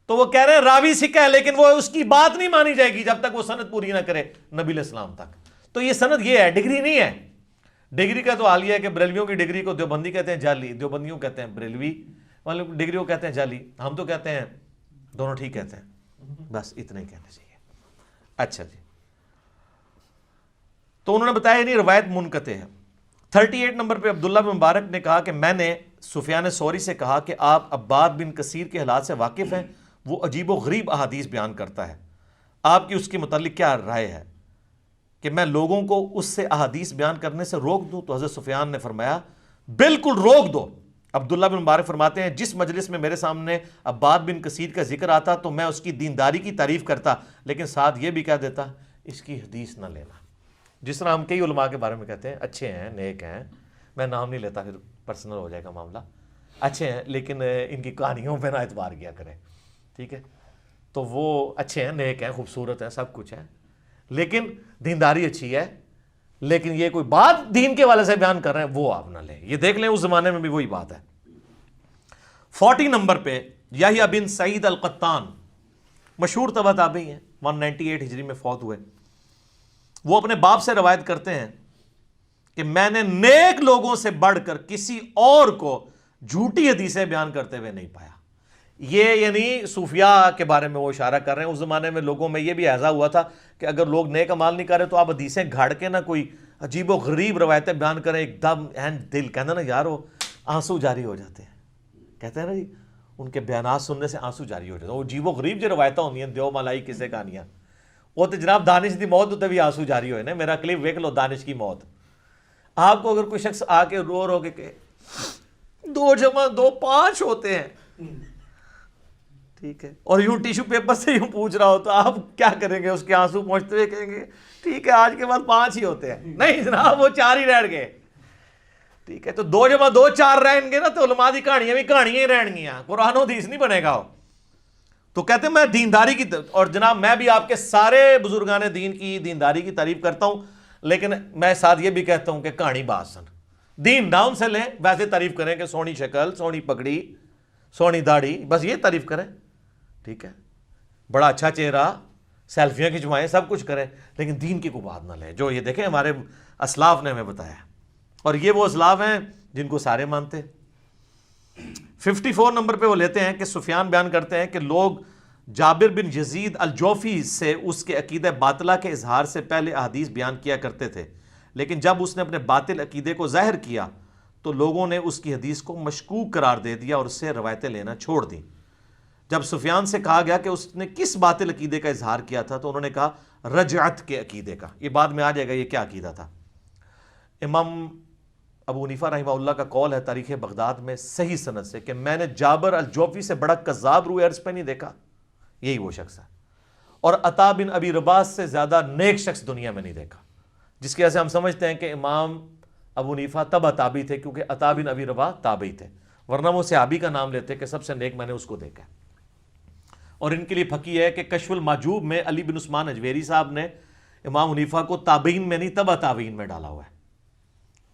تو وہ کہہ رہے ہیں راوی سکہ ہے لیکن وہ اس کی بات نہیں مانی جائے گی جب تک وہ سند پوری نہ کرے نبی علیہ السلام تک. تو یہ سند یہ ہے, ڈگری نہیں ہے. ڈگری کا تو حال یہ ہے کہ بریلویوں کی ڈگری کو دیوبندی کہتے ہیں جعلی, دیوبندیوں کہتے ہیں بریلوی والے ڈگری کو کہتے ہیں جعلی, ہم تو کہتے ہیں دونوں ٹھیک کہتے ہیں. بس اتنا ہی کہنا چاہیے. اچھا جی, تو انہوں نے بتایا نہیں روایت منقطع ہے. 38 نمبر پہ عبداللہ بن مبارک نے کہا کہ میں نے سفیان ثوری سے کہا کہ آپ عباد بن کثیر کے حالات سے واقف ہیں, وہ عجیب و غریب احادیث بیان کرتا ہے, آپ کی اس کے متعلق کیا رائے ہے کہ میں لوگوں کو اس سے احادیث بیان کرنے سے روک دوں؟ تو حضرت سفیان نے فرمایا بالکل روک دو. عبداللہ بن مبارک فرماتے ہیں جس مجلس میں میرے سامنے عباد بن کثیر کا ذکر آتا تو میں اس کی دینداری کی تعریف کرتا, لیکن ساتھ یہ بھی کہہ دیتا اس کی حدیث نہ لینا. جس طرح ہم کئی علماء کے بارے میں کہتے ہیں اچھے ہیں, نیک ہیں, میں نام نہیں لیتا پھر پرسنل ہو جائے گا معاملہ, اچھے ہیں لیکن ان کی کہانیوں پہ نہ اعتبار کیا کریں, ٹھیک ہے. تو وہ اچھے ہیں, نیک ہیں, خوبصورت ہیں, سب کچھ ہے, لیکن دینداری اچھی ہے, لیکن یہ کوئی بات دین کے والے سے بیان کر رہے ہیں وہ آپ نہ لیں. یہ دیکھ لیں اس زمانے میں بھی وہی بات ہے. 40 نمبر پہ یحییٰ بن سعید القطان, مشہور تبع تابعی ہیں, 198 ہجری میں فوت ہوئے. وہ اپنے باپ سے روایت کرتے ہیں کہ میں نے نیک لوگوں سے بڑھ کر کسی اور کو جھوٹی حدیثیں بیان کرتے ہوئے نہیں پایا. یہ یعنی صوفیاء کے بارے میں وہ اشارہ کر رہے ہیں. اس زمانے میں لوگوں میں یہ بھی ایذا ہوا تھا کہ اگر لوگ نیک عمال نہیں کر رہے تو آپ حدیثیں گھاڑ کے نہ کوئی عجیب و غریب روایتیں بیان کریں, ایک دم دل کہنا نا یار وہ آنسو جاری ہو جاتے ہیں, کہتے ہیں نا جی ان کے بیانات سننے سے آنسو جاری ہو جاتے ہیں. وہ عجیب و غریب جو روایتیں ہوتی ہیں, دیو ملائی کسے کہانیاں, وہ تو جناب دانش دی موت ہوتے بھی آنسو جاری ہوئے نا. میرا کلپ دیکھ لو دانش کی موت. آپ کو اگر کوئی شخص آ کے رو کے کہ 2 + 2 5 ہوتے ہیں, ٹھیک ہے, اور یوں ٹیشو پیپر سے یوں پوچھ رہا ہو تو آپ کیا کریں گے؟ اس کے آنسو پہنچتے ہوئے کہیں گے ٹھیک ہے آج کے بعد 5 ہی ہوتے ہیں. نہیں جناب وہ 4 ہی رہ گئے, ٹھیک ہے. تو 2 + 2 4 رہیں گے نا تو علماء دی کہانیاں بھی کہانیاں ہی رہن گیاں, قرآن و حدیث نہیں بنے گا. تو کہتے ہیں میں دینداری کی اور جناب میں بھی آپ کے سارے بزرگان دین کی دینداری کی تعریف کرتا ہوں, لیکن میں ساتھ یہ بھی کہتا ہوں کہ کہانی باسن دین نہ ان سے لیں, ویسے تعریف کریں کہ سونی شکل, سونی پگڑی, سونی داڑھی, بس یہ تعریف کریں, ٹھیک ہے, بڑا اچھا چہرہ, سیلفیاں کھنچوائیں, سب کچھ کریں, لیکن دین کی کوئی بات نہ لیں. جو یہ دیکھیں ہمارے اسلاف نے ہمیں بتایا, اور یہ وہ اسلاف ہیں جن کو سارے مانتے. 54 نمبر پہ وہ لیتے ہیں کہ سفیان بیان کرتے ہیں کہ لوگ جابر بن یزید الجوفی سے اس کے عقیدہ باطلہ کے اظہار سے پہلے احادیث بیان کیا کرتے تھے, لیکن جب اس نے اپنے باطل عقیدے کو ظاہر کیا تو لوگوں نے اس کی حدیث کو مشکوک قرار دے دیا اور اس سے روایتیں لینا چھوڑ دیں. جب سفیان سے کہا گیا کہ اس نے کس باطل عقیدے کا اظہار کیا تھا تو انہوں نے کہا رجعت کے عقیدے کا. یہ بعد میں آ جائے گا یہ کیا عقیدہ تھا. امام ابو حنیفہ رحمہ اللہ کا قول ہے تاریخ بغداد میں صحیح سند سے کہ میں نے جابر الجوفی سے بڑا کذاب روئے عرض پہ نہیں دیکھا. یہی وہ شخص ہے. اور عطا بن ابی رباح سے زیادہ نیک شخص دنیا میں نہیں دیکھا, جس کی وجہ سے ہم سمجھتے ہیں کہ امام ابو حنیفہ تبع تابعی تھے, کیونکہ عطا بن ابی رباح تابعی تھے, ورنہ وہ صحابی کا نام لیتے کہ سب سے نیک میں نے اس کو دیکھا. اور ان کے لیے پھکی ہے کہ کشف المحجوب میں علی بن عثمان اجویری صاحب نے امام حنیفہ کو تابعین میں نہیں تبع تابعین میں ڈالا ہوا ہے.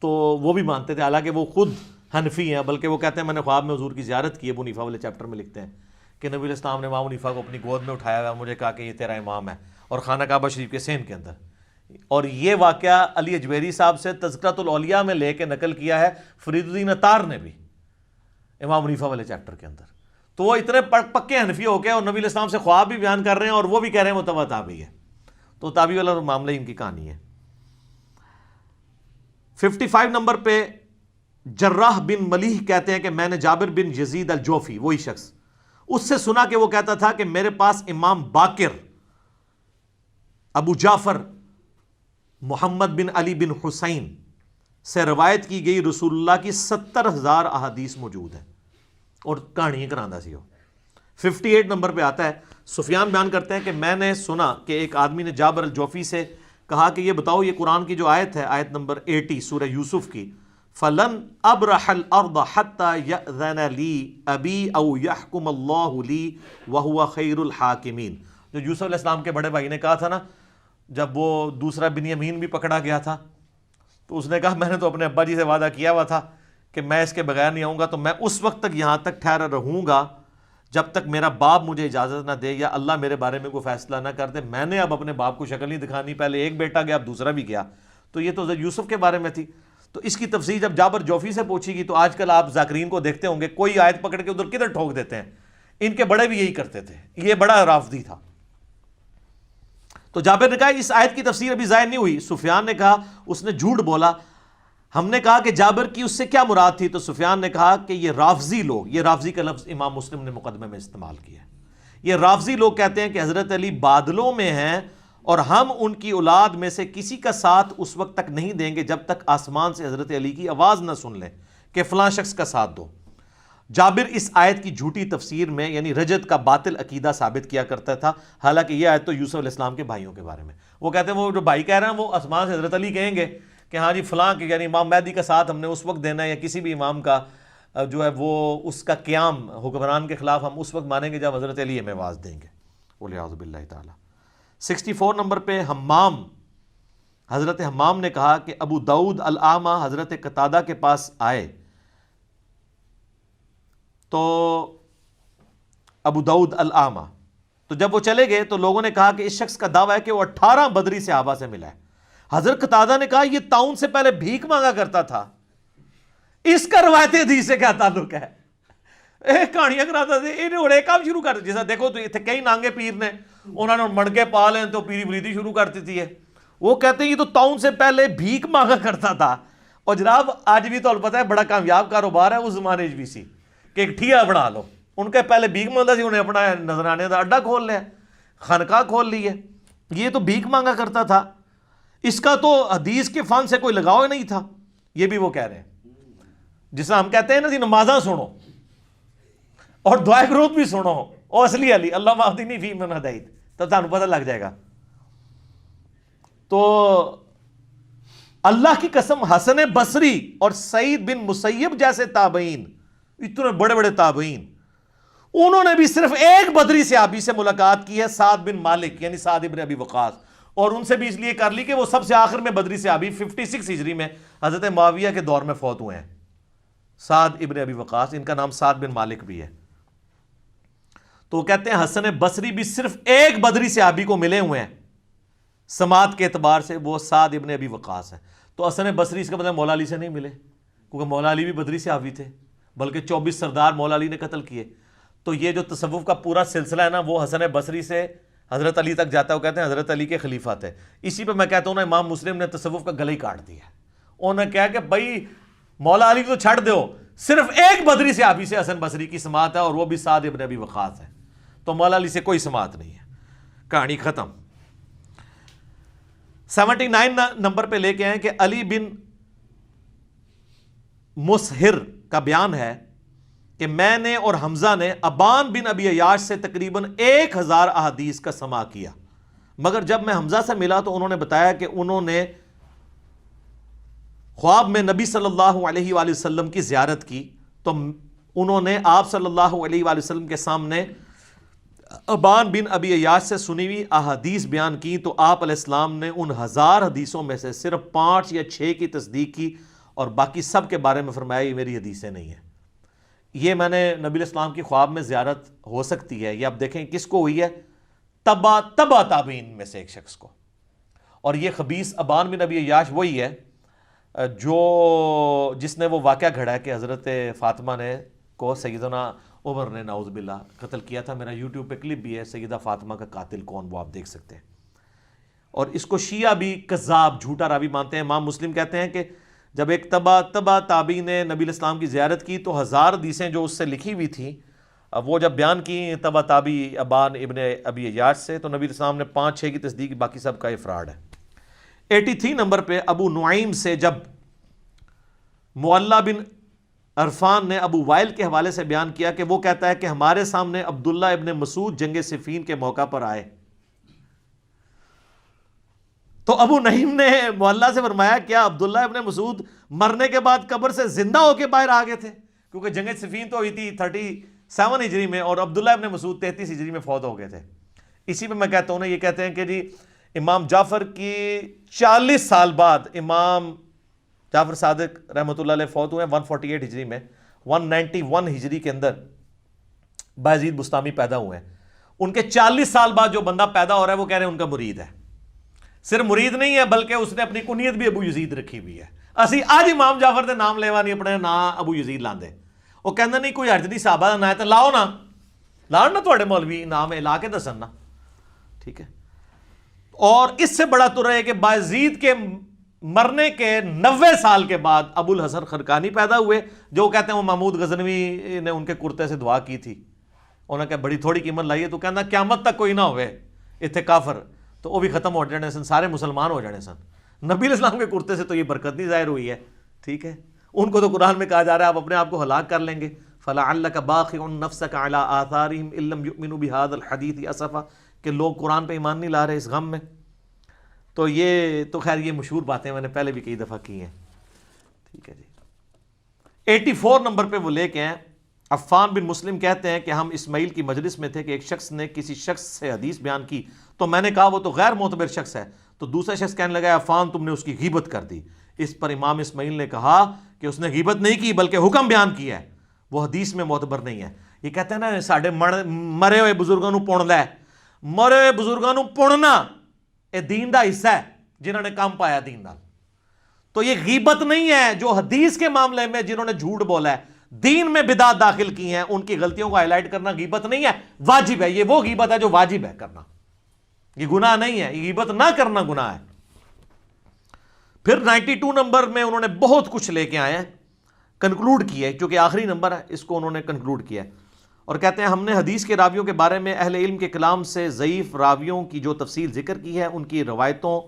تو وہ بھی مانتے تھے, حالانکہ وہ خود حنفی ہیں, بلکہ وہ کہتے ہیں میں نے خواب میں حضور کی زیارت کی. ابو حنیفہ والے چیپٹر میں لکھتے ہیں کہ نبی علیہ السلام نے امام حنیفہ کو اپنی گود میں اٹھایا ہوا, مجھے کہا کہ یہ تیرا امام ہے, اور خانہ کعبہ شریف کے سین کے اندر. اور یہ واقعہ علی اجویری صاحب سے تذکرۃ الاولیاء میں لے کے نقل کیا ہے فرید الدین عطار نے بھی امام حنیفہ والے چیپٹر کے اندر. تو وہ اتنے پکے حنفی ہو گئے اور نبی علیہ السلام سے خواب بھی بیان کر رہے ہیں اور وہ بھی کہہ رہے ہیں وہ تبع تابعی ہے. تو تابعی والا معاملہ ان کی کہانی ہے. 55 نمبر پہ جراح بن ملیح کہتے ہیں کہ میں نے جابر بن یزید الجوفی, وہی شخص, اس سے سنا کہ وہ کہتا تھا کہ میرے پاس امام باقر ابو جعفر محمد بن علی بن حسین سے روایت کی گئی رسول اللہ کی 70,000 احادیث موجود ہیں, اور کہانی کراندہ سی ہو. 58 نمبر پہ آتا ہے سفیان بیان کرتے ہیں کہ میں نے سنا کہ ایک آدمی نے جابر الجوفی سے کہا کہ یہ بتاؤ یہ قرآن کی جو آیت ہے، آیت نمبر 80 سورہ یوسف کی، فَلَنْ أَبْرَحَ الْأَرْضَ حَتَّى يَأْذَنَ لِي أَبِي أَوْ يَحْكُمَ اللَّهُ لِي وَهُوَ خَيْرُ الْحَاكِمِينَ۔ جو یوسف علیہ السلام کے بڑے بھائی نے کہا تھا نا، جب وہ دوسرا بنیامین بھی پکڑا گیا تھا، تو اس نے کہا میں نے تو اپنے ابا جی سے وعدہ کیا ہوا تھا کہ میں اس کے بغیر نہیں آؤں گا، تو میں اس وقت تک یہاں تک ٹھہرا رہوں گا جب تک میرا باپ مجھے اجازت نہ دے یا اللہ میرے بارے میں کوئی فیصلہ نہ کر دے۔ میں نے اب اپنے باپ کو شکل نہیں دکھانی، پہلے ایک بیٹا گیا اب دوسرا بھی گیا۔ تو یہ تو یوسف کے بارے میں تھی۔ تو اس کی تفسیر جب جابر جوفی سے پوچھی گی، تو آج کل آپ ذاکرین کو دیکھتے ہوں گے کوئی آیت پکڑ کے ادھر کدھر ٹھوک دیتے ہیں، ان کے بڑے بھی یہی کرتے تھے، یہ بڑا رافضی تھا۔ تو جابر نے کہا اس آیت کی تفسیر ابھی ظاہر نہیں ہوئی۔ سفیان نے کہا اس نے جھوٹ بولا۔ ہم نے کہا کہ جابر کی اس سے کیا مراد تھی، تو سفیان نے کہا کہ یہ رافضی لوگ، یہ رافضی کا لفظ امام مسلم نے مقدمے میں استعمال کیا ہے، یہ رافضی لوگ کہتے ہیں کہ حضرت علی بادلوں میں ہیں اور ہم ان کی اولاد میں سے کسی کا ساتھ اس وقت تک نہیں دیں گے جب تک آسمان سے حضرت علی کی آواز نہ سن لیں کہ فلاں شخص کا ساتھ دو۔ جابر اس آیت کی جھوٹی تفسیر میں یعنی رجت کا باطل عقیدہ ثابت کیا کرتا تھا، حالانکہ یہ آیت تو یوسف علیہ السلام کے بھائیوں کے بارے میں، وہ کہتے ہیں وہ جو بھائی کہہ رہے ہیں وہ آسمان سے حضرت علی کہیں گے کہ ہاں جی فلاں کے یعنی امام مہدی کا ساتھ ہم نے اس وقت دینا ہے، یا کسی بھی امام کا جو ہے وہ اس کا قیام حکمران کے خلاف ہم اس وقت مانیں گے جب حضرت علی ہمیں آواز دیں گے، ولیعوذ باللہ تعالی۔ 64 نمبر پہ حمام، حضرت حمام نے کہا کہ ابو داؤد الاعمى حضرت قتادہ کے پاس آئے، تو ابو داؤد الاعمى، تو جب وہ چلے گئے تو لوگوں نے کہا کہ اس شخص کا دعویٰ ہے کہ وہ 18 بدری صحابہ سے ملا ہے۔ حضرت قتادہ نے کہا یہ طاعون سے پہلے بھیک مانگا کرتا تھا، اس کا روایت حدیث سے کیا تعلق ہے؟ کہانیاں کراتا تھے انہیں اڑے کام شروع کر جیسا دیکھو تو اتنے کئی نانگے پیر نے انہوں نے مڑکے پا لیں تو پیری بریدی شروع کر دیتی ہے۔ وہ کہتے ہیں یہ تو طاعون سے پہلے بھیک مانگا کرتا تھا، اور جناب آج بھی تو پتہ ہے بڑا کامیاب کاروبار ہے اس زمانے بھی سی کہ ایک ٹھیا بنا لو، ان کے پہلے بھیک مانگتا سی، انہیں اپنا نذرانے کا اڈا کھول لیا، خانقاہ کھول لی ہے، یہ تو بھیک مانگا کرتا تھا، اس کا تو حدیث کے فن سے کوئی لگاؤ نہیں تھا۔ یہ بھی وہ کہہ رہے ہیں، جس طرح ہم کہتے ہیں نا جی نمازاں سنو اور دعائے قنوت بھی سنو، اور اصلی علی اللہ اہدنی فی من ہدیت، تب تمہیں پتہ لگ جائے گا۔ تو اللہ کی قسم حسن بصری اور سعید بن مسیب جیسے تابعین، اتنے بڑے بڑے تابعین، انہوں نے بھی صرف ایک بدری صحابی سے ملاقات کی ہے، سعد بن مالک یعنی سعد ابن ابی وقاص، اور ان سے بھی اس لیے کر لی کہ وہ سب سے آخر میں بدری صحابی 56 ہجری میں حضرت معاویہ کے دور میں فوت ہوئے ہیں، سعد ابن ابی وقاص، ان کا نام سعد بن مالک بھی ہے۔ تو وہ کہتے ہیں حسن بصری بھی صرف ایک بدری صحابی کو ملے ہوئے ہیں سماعت کے اعتبار سے، وہ سعد ابن ابی وقاص ہے۔ تو حسن بصری اس کا مطلب مولا علی سے نہیں ملے، کیونکہ مولا علی بھی بدری صحابی تھے، بلکہ 24 سردار مولا علی نے قتل کیے۔ تو یہ جو تصوف کا پورا سلسلہ ہے نا وہ حسن بصری سے حضرت علی تک جاتا ہے، وہ کہتے ہیں حضرت علی کے خلیفہ تھے۔ اسی پہ میں کہتا ہوں نا امام مسلم نے تصوف کا گلے ہی کاٹ دیا، انہوں نے کہا کہ بھائی مولا علی تو چھڑ دو، صرف ایک بدری صحابی سے حسن بصری کی سماعت ہے اور وہ بھی سعد ابن ابی وقاص ہے، تو مولا علی سے کوئی سماعت نہیں ہے، کہانی ختم۔ 79 نمبر پہ لے کے آئے کہ علی بن مسہر کا بیان ہے کہ میں نے اور حمزہ نے ابان بن ابی عیاش سے تقریباً 1000 احادیث کا سماع کیا، مگر جب میں حمزہ سے ملا تو انہوں نے بتایا کہ انہوں نے خواب میں نبی صلی اللہ علیہ وآلہ وسلم کی زیارت کی، تو انہوں نے آپ صلی اللہ علیہ وآلہ وسلم کے سامنے ابان بن ابی عیاش سے سنی ہوئی احادیث بیان کی، تو آپ علیہ السلام نے ان 1000 حدیثوں میں سے صرف 5 یا 6 کی تصدیق کی اور باقی سب کے بارے میں فرمایا یہ میری حدیثیں نہیں ہیں۔ یہ میں نے نبی علیہ السلام کی خواب میں زیارت ہو سکتی ہے، یہ آپ دیکھیں کس کو ہوئی ہے، تبا تابعین میں سے ایک شخص کو، اور یہ خبیث ابان بن ابی عیاش وہی ہے جس نے وہ واقعہ گھڑا ہے کہ حضرت فاطمہ نے کو سیدنا عمر نے نعوذ باللہ قتل کیا تھا۔ میرا یوٹیوب پہ کلپ بھی ہے سیدہ فاطمہ کا قاتل کون، وہ آپ دیکھ سکتے ہیں۔ اور اس کو شیعہ بھی کذاب جھوٹا راوی مانتے ہیں۔ امام مسلم کہتے ہیں کہ جب ایک تبا تابعی نے نبی علیہ السلام کی زیارت کی تو 1000 حدیثیں جو اس سے لکھی ہوئی تھیں وہ جب بیان کی تبا تابعی ابان ابن ابی عیاش سے، تو نبی علیہ السلام نے 5-6 کی تصدیق، باقی سب کا افراد ہے۔ 83 نمبر پہ ابو نعیم سے جب معلّہ بن عرفان نے ابو وائل کے حوالے سے بیان کیا کہ وہ کہتا ہے کہ ہمارے سامنے عبداللہ ابن مسعود جنگ صفین کے موقع پر آئے، تو ابو نعیم نے معلّہ سے فرمایا کیا عبداللہ ابن مسعود مرنے کے بعد قبر سے زندہ ہو کے باہر آ گئے تھے؟ کیونکہ جنگ صفین تو ہوئی تھی 37 ہجری میں اور عبداللہ ابن مسعود 33 ہجری میں فوت ہو گئے تھے. اسی پہ میں کہتا ہوں نا، یہ کہتے ہیں کہ جی امام جعفر کی 40 سال بعد امام جعفر صادق رحمۃ اللہ علیہ فوت ہوئے 148 ہجری میں. 191 ہجری کے اندر بایزید بستامی پیدا ہوئے ہیں. ان کے 40 سال بعد جو بندہ پیدا ہو رہا ہے وہ کہہ رہے ہیں ان کا مرید ہے. صرف مرید نہیں ہے بلکہ اس نے اپنی کنیت بھی ابو یزید رکھی ہوئی ہے. اسی آج امام جعفر دے نام لیوا نہیں اپنے نام ابو یزید لاندے. وہ کہنا نہیں کوئی حرج نہیں صحابہ دا نام ہے تو لاؤ نا تھوڑے مولوی نام لا کے دسن نا. ٹھیک ہے. اور اس سے بڑا تو رہے کہ بایزید کے مرنے کے 90 سال کے بعد ابو الحسن خرقانی پیدا ہوئے، جو کہتے ہیں وہ محمود غزنوی نے ان کے کرتے سے دعا کی تھی. انہوں نے کہا بڑی تھوڑی قیمت لائیے تو کہنا قیامت تک کوئی نہ ہوئے اتنے کافر، تو وہ بھی ختم ہو جانے سن، سارے مسلمان ہو جانے سن. نبی علیہ السلام کے کرتے سے تو یہ برکت نہیں ظاہر ہوئی ہے. ٹھیک ہے. ان کو تو قرآن میں کہا جا رہا ہے آپ اپنے آپ کو ہلاک کر لیں گے. فَلَعَلَّكَ بَاخِعٌ نَفْسَكَ عَلَىٰ آثَارِهِمْ إِن لَّمْ يُؤْمِنُوا بِهَٰذَا الْحَدِيثِ أَسَفًا، کہ لوگ قرآن پہ ایمان نہیں لا رہے اس غم میں. تو یہ تو خیر یہ مشہور باتیں میں نے پہلے بھی کئی دفعہ کی ہیں. ٹھیک ہے جی. 84 نمبر پہ وہ لے کے ہیں. عفان بن مسلم کہتے ہیں کہ ہم اسماعیل کی مجلس میں تھے کہ ایک شخص نے کسی شخص سے حدیث بیان کی تو میں نے کہا وہ تو غیر معتبر شخص ہے. تو دوسرا شخص کہنے لگا عفان تم نے اس کی غیبت کر دی. اس پر امام اسماعیل نے کہا کہ اس نے غیبت نہیں کی بلکہ حکم بیان کیا ہے، وہ حدیث میں معتبر نہیں ہے. یہ کہتے ہیں نا ساڈے مرے ہوئے بزرگوں نو پوندا ہے. مرے ہوئے بزرگوں نو پوننا یہ دین دا حصہ ہے جنہوں نے کام پایا دین نال. تو یہ غیبت نہیں ہے. جو حدیث کے معاملے میں جنہوں نے جھوٹ بولا ہے، دین میں بدعت داخل کی ہیں، ان کی غلطیوں کو ہائی لائٹ کرنا غیبت نہیں ہے، واجب ہے. یہ وہ غیبت ہے جو واجب ہے کرنا، یہ گناہ نہیں ہے. یہ غیبت نہ کرنا گناہ ہے. پھر 92 نمبر میں انہوں نے بہت کچھ لے کے آئے ہیں، کنکلوڈ کیا ہے چونکہ آخری نمبر ہے، اس کو انہوں نے کنکلوڈ کیا ہے اور کہتے ہیں ہم نے حدیث کے راویوں کے بارے میں اہل علم کے کلام سے ضعیف راویوں کی جو تفصیل ذکر کی ہے، ان کی روایتوں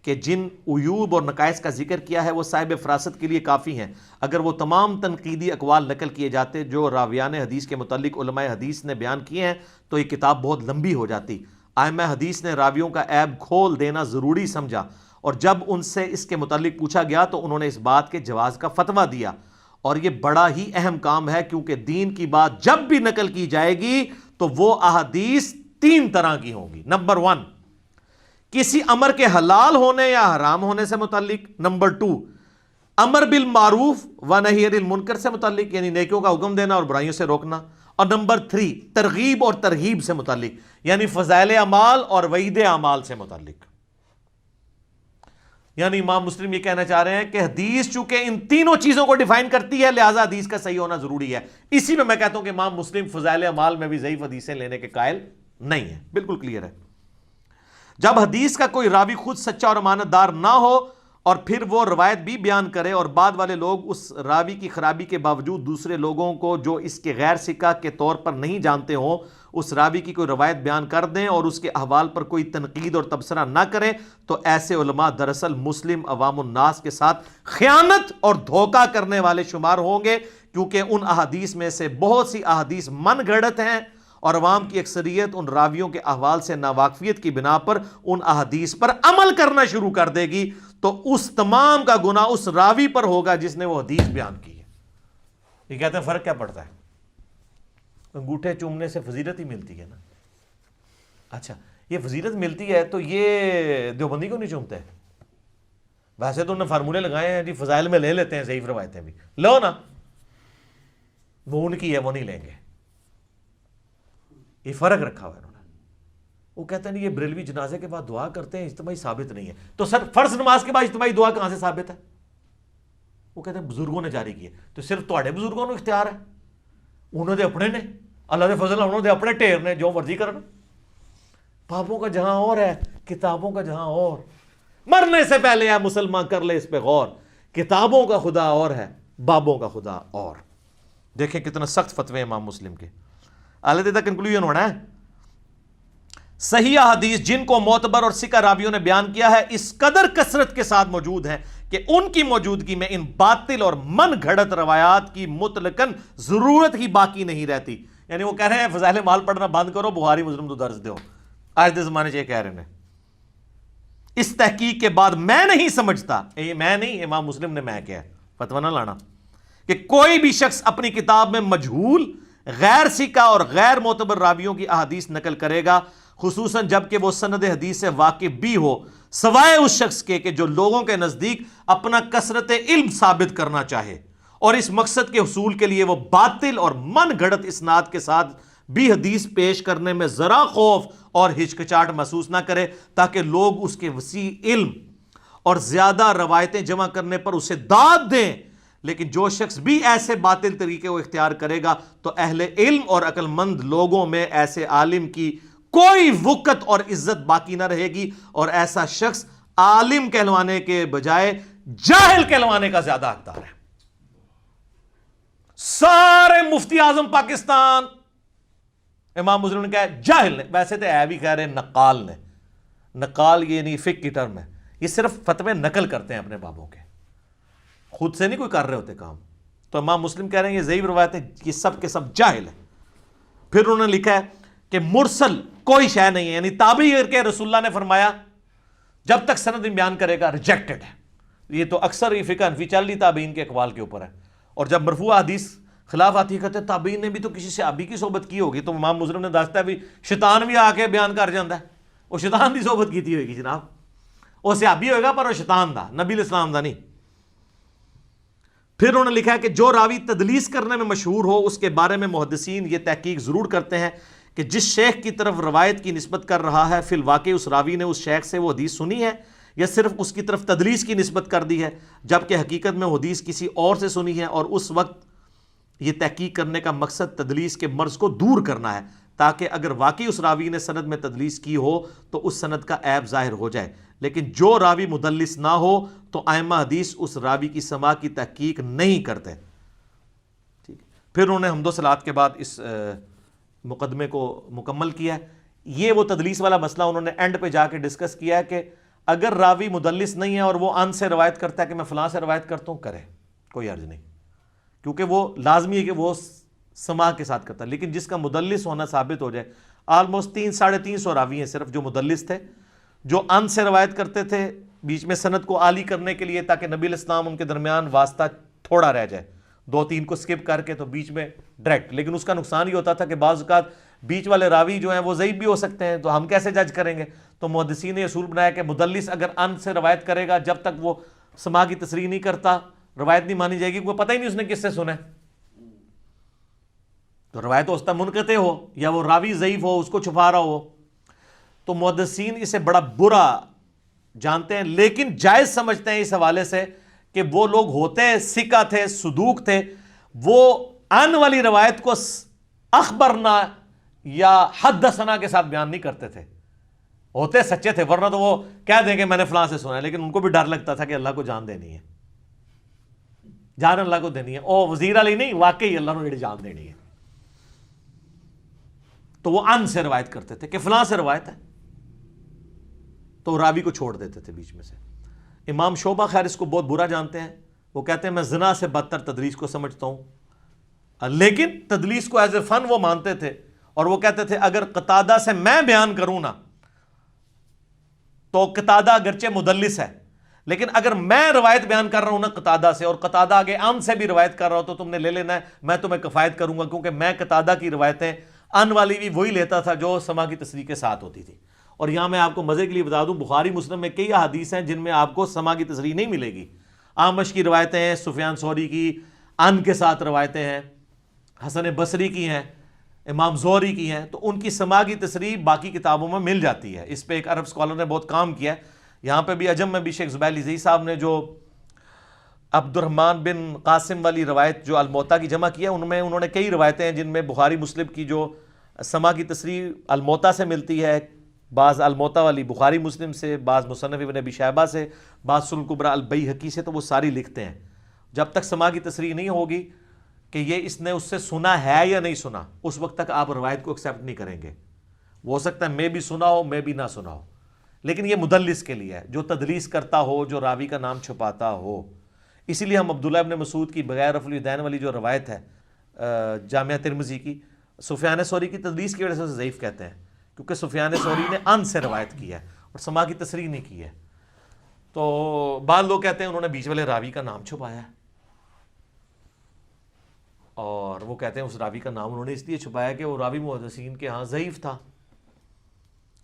کہ جن عیوب اور نقائص کا ذکر کیا ہے وہ صاحب فراست کے لیے کافی ہیں. اگر وہ تمام تنقیدی اقوال نقل کیے جاتے جو راویان حدیث کے متعلق علماء حدیث نے بیان کیے ہیں تو یہ کتاب بہت لمبی ہو جاتی. ائمہ حدیث نے راویوں کا عیب کھول دینا ضروری سمجھا اور جب ان سے اس کے متعلق پوچھا گیا تو انہوں نے اس بات کے جواز کا فتویٰ دیا. اور یہ بڑا ہی اہم کام ہے کیونکہ دین کی بات جب بھی نقل کی جائے گی تو وہ احادیث 3 طرح کی ہوں گی. نمبر 1 کسی امر کے حلال ہونے یا حرام ہونے سے متعلق. نمبر 2 امر بالمعروف و نہی عن المنکر سے متعلق، یعنی نیکیوں کا حکم دینا اور برائیوں سے روکنا. اور نمبر 3 ترغیب اور ترہیب سے متعلق، یعنی فضائل اعمال اور وعید اعمال سے متعلق. یعنی امام مسلم یہ کہنا چاہ رہے ہیں کہ حدیث چونکہ ان تینوں چیزوں کو ڈیفائن کرتی ہے لہذا حدیث کا صحیح ہونا ضروری ہے. اسی میں کہتا ہوں کہ امام مسلم فضائل اعمال میں بھی ضعیف حدیثیں لینے کے قائل نہیں ہے. بالکل کلیئر ہے. جب حدیث کا کوئی راوی خود سچا اور امانت دار نہ ہو اور پھر وہ روایت بھی بیان کرے اور بعد والے لوگ اس راوی کی خرابی کے باوجود دوسرے لوگوں کو جو اس کے غیر ثقہ کے طور پر نہیں جانتے ہوں اس راوی کی کوئی روایت بیان کر دیں اور اس کے احوال پر کوئی تنقید اور تبصرہ نہ کریں تو ایسے علماء دراصل مسلم عوام الناس کے ساتھ خیانت اور دھوکہ کرنے والے شمار ہوں گے، کیونکہ ان احادیث میں سے بہت سی احادیث من گھڑت ہیں اور عوام کی اکثریت ان راویوں کے احوال سے ناواقفیت کی بنا پر ان احادیث پر عمل کرنا شروع کر دے گی تو اس تمام کا گناہ اس راوی پر ہوگا جس نے وہ حدیث بیان کی ہے. یہ کہتے ہیں فرق کیا پڑتا ہے؟ انگوٹھے چومنے سے فضیلت ہی ملتی ہے نا. اچھا یہ فضیلت ملتی ہے تو یہ دیوبندی کو نہیں چومتے؟ ویسے تو انہوں نے فارمولے لگائے ہیں جی فضائل میں لے لیتے ہیں ضعیف روایتیں بھی، لو نا، وہ ان کی ہے وہ نہیں لیں گے. یہ فرق رکھا ہوا ہے انہوں نے. وہ کہتے ہیں یہ بریلوی جنازے کے بعد دعا کرتے ہیں اجتماعی ثابت نہیں ہے. تو سر فرض نماز کے بعد اجتماعی دعا کہاں سے ثابت ہے؟ وہ کہتے ہیں بزرگوں نے جاری کی ہے. تو صرف تواڈے بزرگوں کو اختیار ہے؟ انہوں نے اپنے نے اللہ دے فضل انہوں نے اپنے ٹھیر نے جو مرضی کرنا. پاپوں کا جہاں اور ہے کتابوں کا جہاں اور. مرنے سے پہلے ہے مسلمان کر لے اس پہ غور. کتابوں کا خدا اور ہے، بابوں کا خدا اور. دیکھیں کتنا سخت فتوے امام مسلم کے. اعلیٰ دیدہ کنکلوژن ہونا ہے. صحیح حدیث جن کو معتبر اور ثقہ راویوں نے بیان کیا ہے اس قدر کثرت کے ساتھ موجود ہیں کہ ان کی موجودگی میں ان باطل اور من گھڑت روایات کی مطلقاً ضرورت ہی باقی نہیں رہتی. یعنی وہ کہہ رہے ہیں فضائل مال پڑھنا بند کرو، بخاری مسلم تو درج دو. آج دے زمانے سے یہ کہہ رہے ہیں. اس تحقیق کے بعد میں نہیں سمجھتا، میں نہیں، امام مسلم نے میں کیا ہے، فتویٰ نہ لانا، کہ کوئی بھی شخص اپنی کتاب میں مجہول، غیر ثقہ اور غیر معتبر راویوں کی احادیث نقل کرے گا، خصوصاً جب کہ وہ سند حدیث سے واقف بھی ہو، سوائے اس شخص کے کہ جو لوگوں کے نزدیک اپنا کثرت علم ثابت کرنا چاہے اور اس مقصد کے حصول کے لیے وہ باطل اور من گھڑت اسناد کے ساتھ بھی حدیث پیش کرنے میں ذرا خوف اور ہچکچاہٹ محسوس نہ کرے، تاکہ لوگ اس کے وسیع علم اور زیادہ روایتیں جمع کرنے پر اسے داد دیں۔ لیکن جو شخص بھی ایسے باطل طریقے کو اختیار کرے گا تو اہل علم اور عقل مند لوگوں میں ایسے عالم کی کوئی وقت اور عزت باقی نہ رہے گی، اور ایسا شخص عالم کہلوانے کے بجائے جاہل کہلوانے کا زیادہ حقدار ہے۔ سارے مفتی اعظم پاکستان امام مسلم نے کہا جاہل نے، ویسے تو ہے بھی کہہ رہے نقال نے، نقال یہ نہیں فقہ کی ٹرم ہے، یہ صرف فتوے نقل کرتے ہیں اپنے بابوں کے، خود سے نہیں کوئی کر رہے ہوتے کام۔ تو امام مسلم کہہ رہے ہیں یہ ضعیف روایتیں یہ سب کے سب جاہل ہیں۔ پھر انہوں نے لکھا ہے کہ مرسل کوئی شے نہیں ہے، یعنی تابعی کے رسول اللہ نے فرمایا جب تک سند بیان کرے گا ریجیکٹڈ ہے۔ یہ تو اکثر یہ فقہ حنفی چل رہی تابعین کے اقوال کے اوپر ہے، اور جب مرفوع حدیث خلاف آتی ہے کہتے ہیں تابعین نے بھی تو کسی صحابی کی صحبت کی ہوگی، تو امام مسلم نے دستا ہے بھی شیطان بھی آ کے بیان کر جاتا ہے، وہ شیطان دی صحبت کی ہوگی جناب، وہ صحابی ہوگا پر وہ شیطان دا، نبی علیہ السلام دا نہیں۔ پھر انہوں نے لکھا ہے کہ جو راوی تدلیس کرنے میں مشہور ہو اس کے بارے میں محدثین یہ تحقیق ضرور کرتے ہیں کہ جس شیخ کی طرف روایت کی نسبت کر رہا ہے فی الواقع اس راوی نے اس شیخ سے وہ حدیث سنی ہے یا صرف اس کی طرف تدلیس کی نسبت کر دی ہے، جبکہ حقیقت میں وہ حدیث کسی اور سے سنی ہے، اور اس وقت یہ تحقیق کرنے کا مقصد تدلیس کے مرض کو دور کرنا ہے، تاکہ اگر واقعی اس راوی نے سند میں تدلیس کی ہو تو اس سند کا عیب ظاہر ہو جائے، لیکن جو راوی مدلس نہ ہو تو ائمہ حدیث اس راوی کی سماع کی تحقیق نہیں کرتے۔ ٹھیک، پھر انہوں نے حمد و صلوات کے بعد اس مقدمے کو مکمل کیا ہے۔ یہ وہ تدلیس والا مسئلہ انہوں نے اینڈ پہ جا کے ڈسکس کیا ہے کہ اگر راوی مدلس نہیں ہے اور وہ ان سے روایت کرتا ہے کہ میں فلاں سے روایت کرتا ہوں، کرے، کوئی عرض نہیں، کیونکہ وہ لازمی ہے کہ وہ سماع کے ساتھ کرتا ہے۔ لیکن جس کا مدلس ہونا ثابت ہو جائے، آلموسٹ 300-350 راوی ہیں صرف جو مدلس تھے، جو ان سے روایت کرتے تھے بیچ میں سند کو عالی کرنے کے لیے، تاکہ نبی علیہ السلام ان کے درمیان واسطہ تھوڑا رہ جائے، 2-3 کو سکپ کر کے تو بیچ میں ڈائریکٹ۔ لیکن اس کا نقصان یہ ہوتا تھا کہ بعض اوقات بیچ والے راوی جو ہیں وہ ضعیف بھی ہو سکتے ہیں، تو ہم کیسے جج کریں گے؟ تو محدثین نے اصول بنایا کہ مدلس اگر ان سے روایت کرے گا جب تک وہ سماع کی تصریح نہیں کرتا روایت نہیں مانی جائے گی، کیونکہ پتہ ہی نہیں اس نے کس سے سنا ہے، تو روایت ہوتا منقطع ہو یا وہ راوی ضعیف ہو، اس کو چھپا رہا ہو۔ تو محدثین اسے بڑا برا جانتے ہیں، لیکن جائز سمجھتے ہیں اس حوالے سے کہ وہ لوگ ہوتے ثقہ تھے، صدوق تھے، وہ ان والی روایت کو اخبرنا یا حدثنا کے ساتھ بیان نہیں کرتے تھے، ہوتے سچے تھے، ورنہ تو وہ کہہ دیں کہ میں نے فلاں سے سنا ہے، لیکن ان کو بھی ڈر لگتا تھا کہ اللہ کو جان دینی ہے، جان اللہ کو دینی ہے، او وزیر علی نہیں، واقعی اللہ نے جان دینی ہے، تو وہ ان سے روایت کرتے تھے کہ فلاں سے روایت ہے، تو راوی کو چھوڑ دیتے تھے بیچ میں سے۔ امام شعبہ خیر اس کو بہت برا جانتے ہیں، وہ کہتے ہیں میں زنا سے بدتر تدلیس کو سمجھتا ہوں، لیکن تدلیس کو ایز اے فن وہ مانتے تھے، اور وہ کہتے تھے اگر قتادہ سے میں بیان کروں نا تو قتادہ اگرچہ مدلس ہے، لیکن اگر میں روایت بیان کر رہا ہوں نا قتادہ سے، اور قتادہ آگے ان سے بھی روایت کر رہا ہو، تو تم نے لے لینا ہے، میں تمہیں کفایت کروں گا، کیونکہ میں قتادہ کی روایتیں ان والی بھی وہی لیتا تھا جو سماع کی تصریح کے ساتھ ہوتی تھی۔ اور یہاں میں آپ کو مزے کے لیے بتا دوں، بخاری مسلم میں کئی احادیث ہیں جن میں آپ کو سماع کی تصریح نہیں ملے گی۔ اعمش کی روایتیں ہیں، سفیان ثوری کی ان کے ساتھ روایتیں ہیں، حسن بصری کی ہیں، امام زہری کی ہیں، تو ان کی سماع کی تصریح باقی کتابوں میں مل جاتی ہے۔ اس پہ ایک عرب اسکالر نے بہت کام کیا ہے، یہاں پہ بھی عجم میں بھی شیخ زبیر لزئی صاحب نے جو عبد الرحمن بن قاسم والی روایت جو الموطا کی جمع کیا، ان میں انہوں نے کئی روایتیں ہیں جن میں بخاری مسلم کی جو سماع کی تصریح الموطا سے ملتی ہے، بعض الموطا والی بخاری مسلم سے، بعض مصنف ابن ابی شیبہ سے، بعض سنن کبریٰ البیہقی سے، تو وہ ساری لکھتے ہیں۔ جب تک سماع کی تصریح نہیں ہوگی کہ یہ اس نے اس سے سنا ہے یا نہیں سنا، اس وقت تک آپ روایت کو ایکسیپٹ نہیں کریں گے۔ وہ ہو سکتا ہے میں بھی سنا ہو، میں بھی نہ سنا ہو، لیکن یہ مدلس کے لیے ہے جو تدلیس کرتا ہو، جو راوی کا نام چھپاتا ہو۔ اسی لیے ہم عبداللہ ابن مسعود کی بغیر رفع الیدین والی جو روایت ہے جامعہ ترمذی کی، سفیان ثوری کی تدلیس کی وجہ سے ضعیف کہتے ہیں، کیونکہ سفیان ثوری نے ان سے روایت کی ہے اور سماع کی تصریح نہیں کی ہے۔ تو بعض لوگ کہتے ہیں انہوں نے بیچ والے راوی کا نام چھپایا ہے، اور وہ کہتے ہیں اس راوی کا نام انہوں نے اس لیے چھپایا کہ وہ راوی محدثین کے ہاں ضعیف تھا۔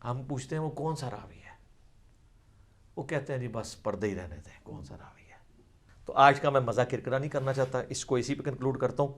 ہم پوچھتے ہیں وہ کون سا راوی ہے؟ وہ کہتے ہیں جی بس پردے ہی رہنے دیں، کون سا راوی ہے۔ تو آج کا میں مزہ کرکرا نہیں کرنا چاہتا، اس کو اسی پہ کنکلوڈ کرتا ہوں۔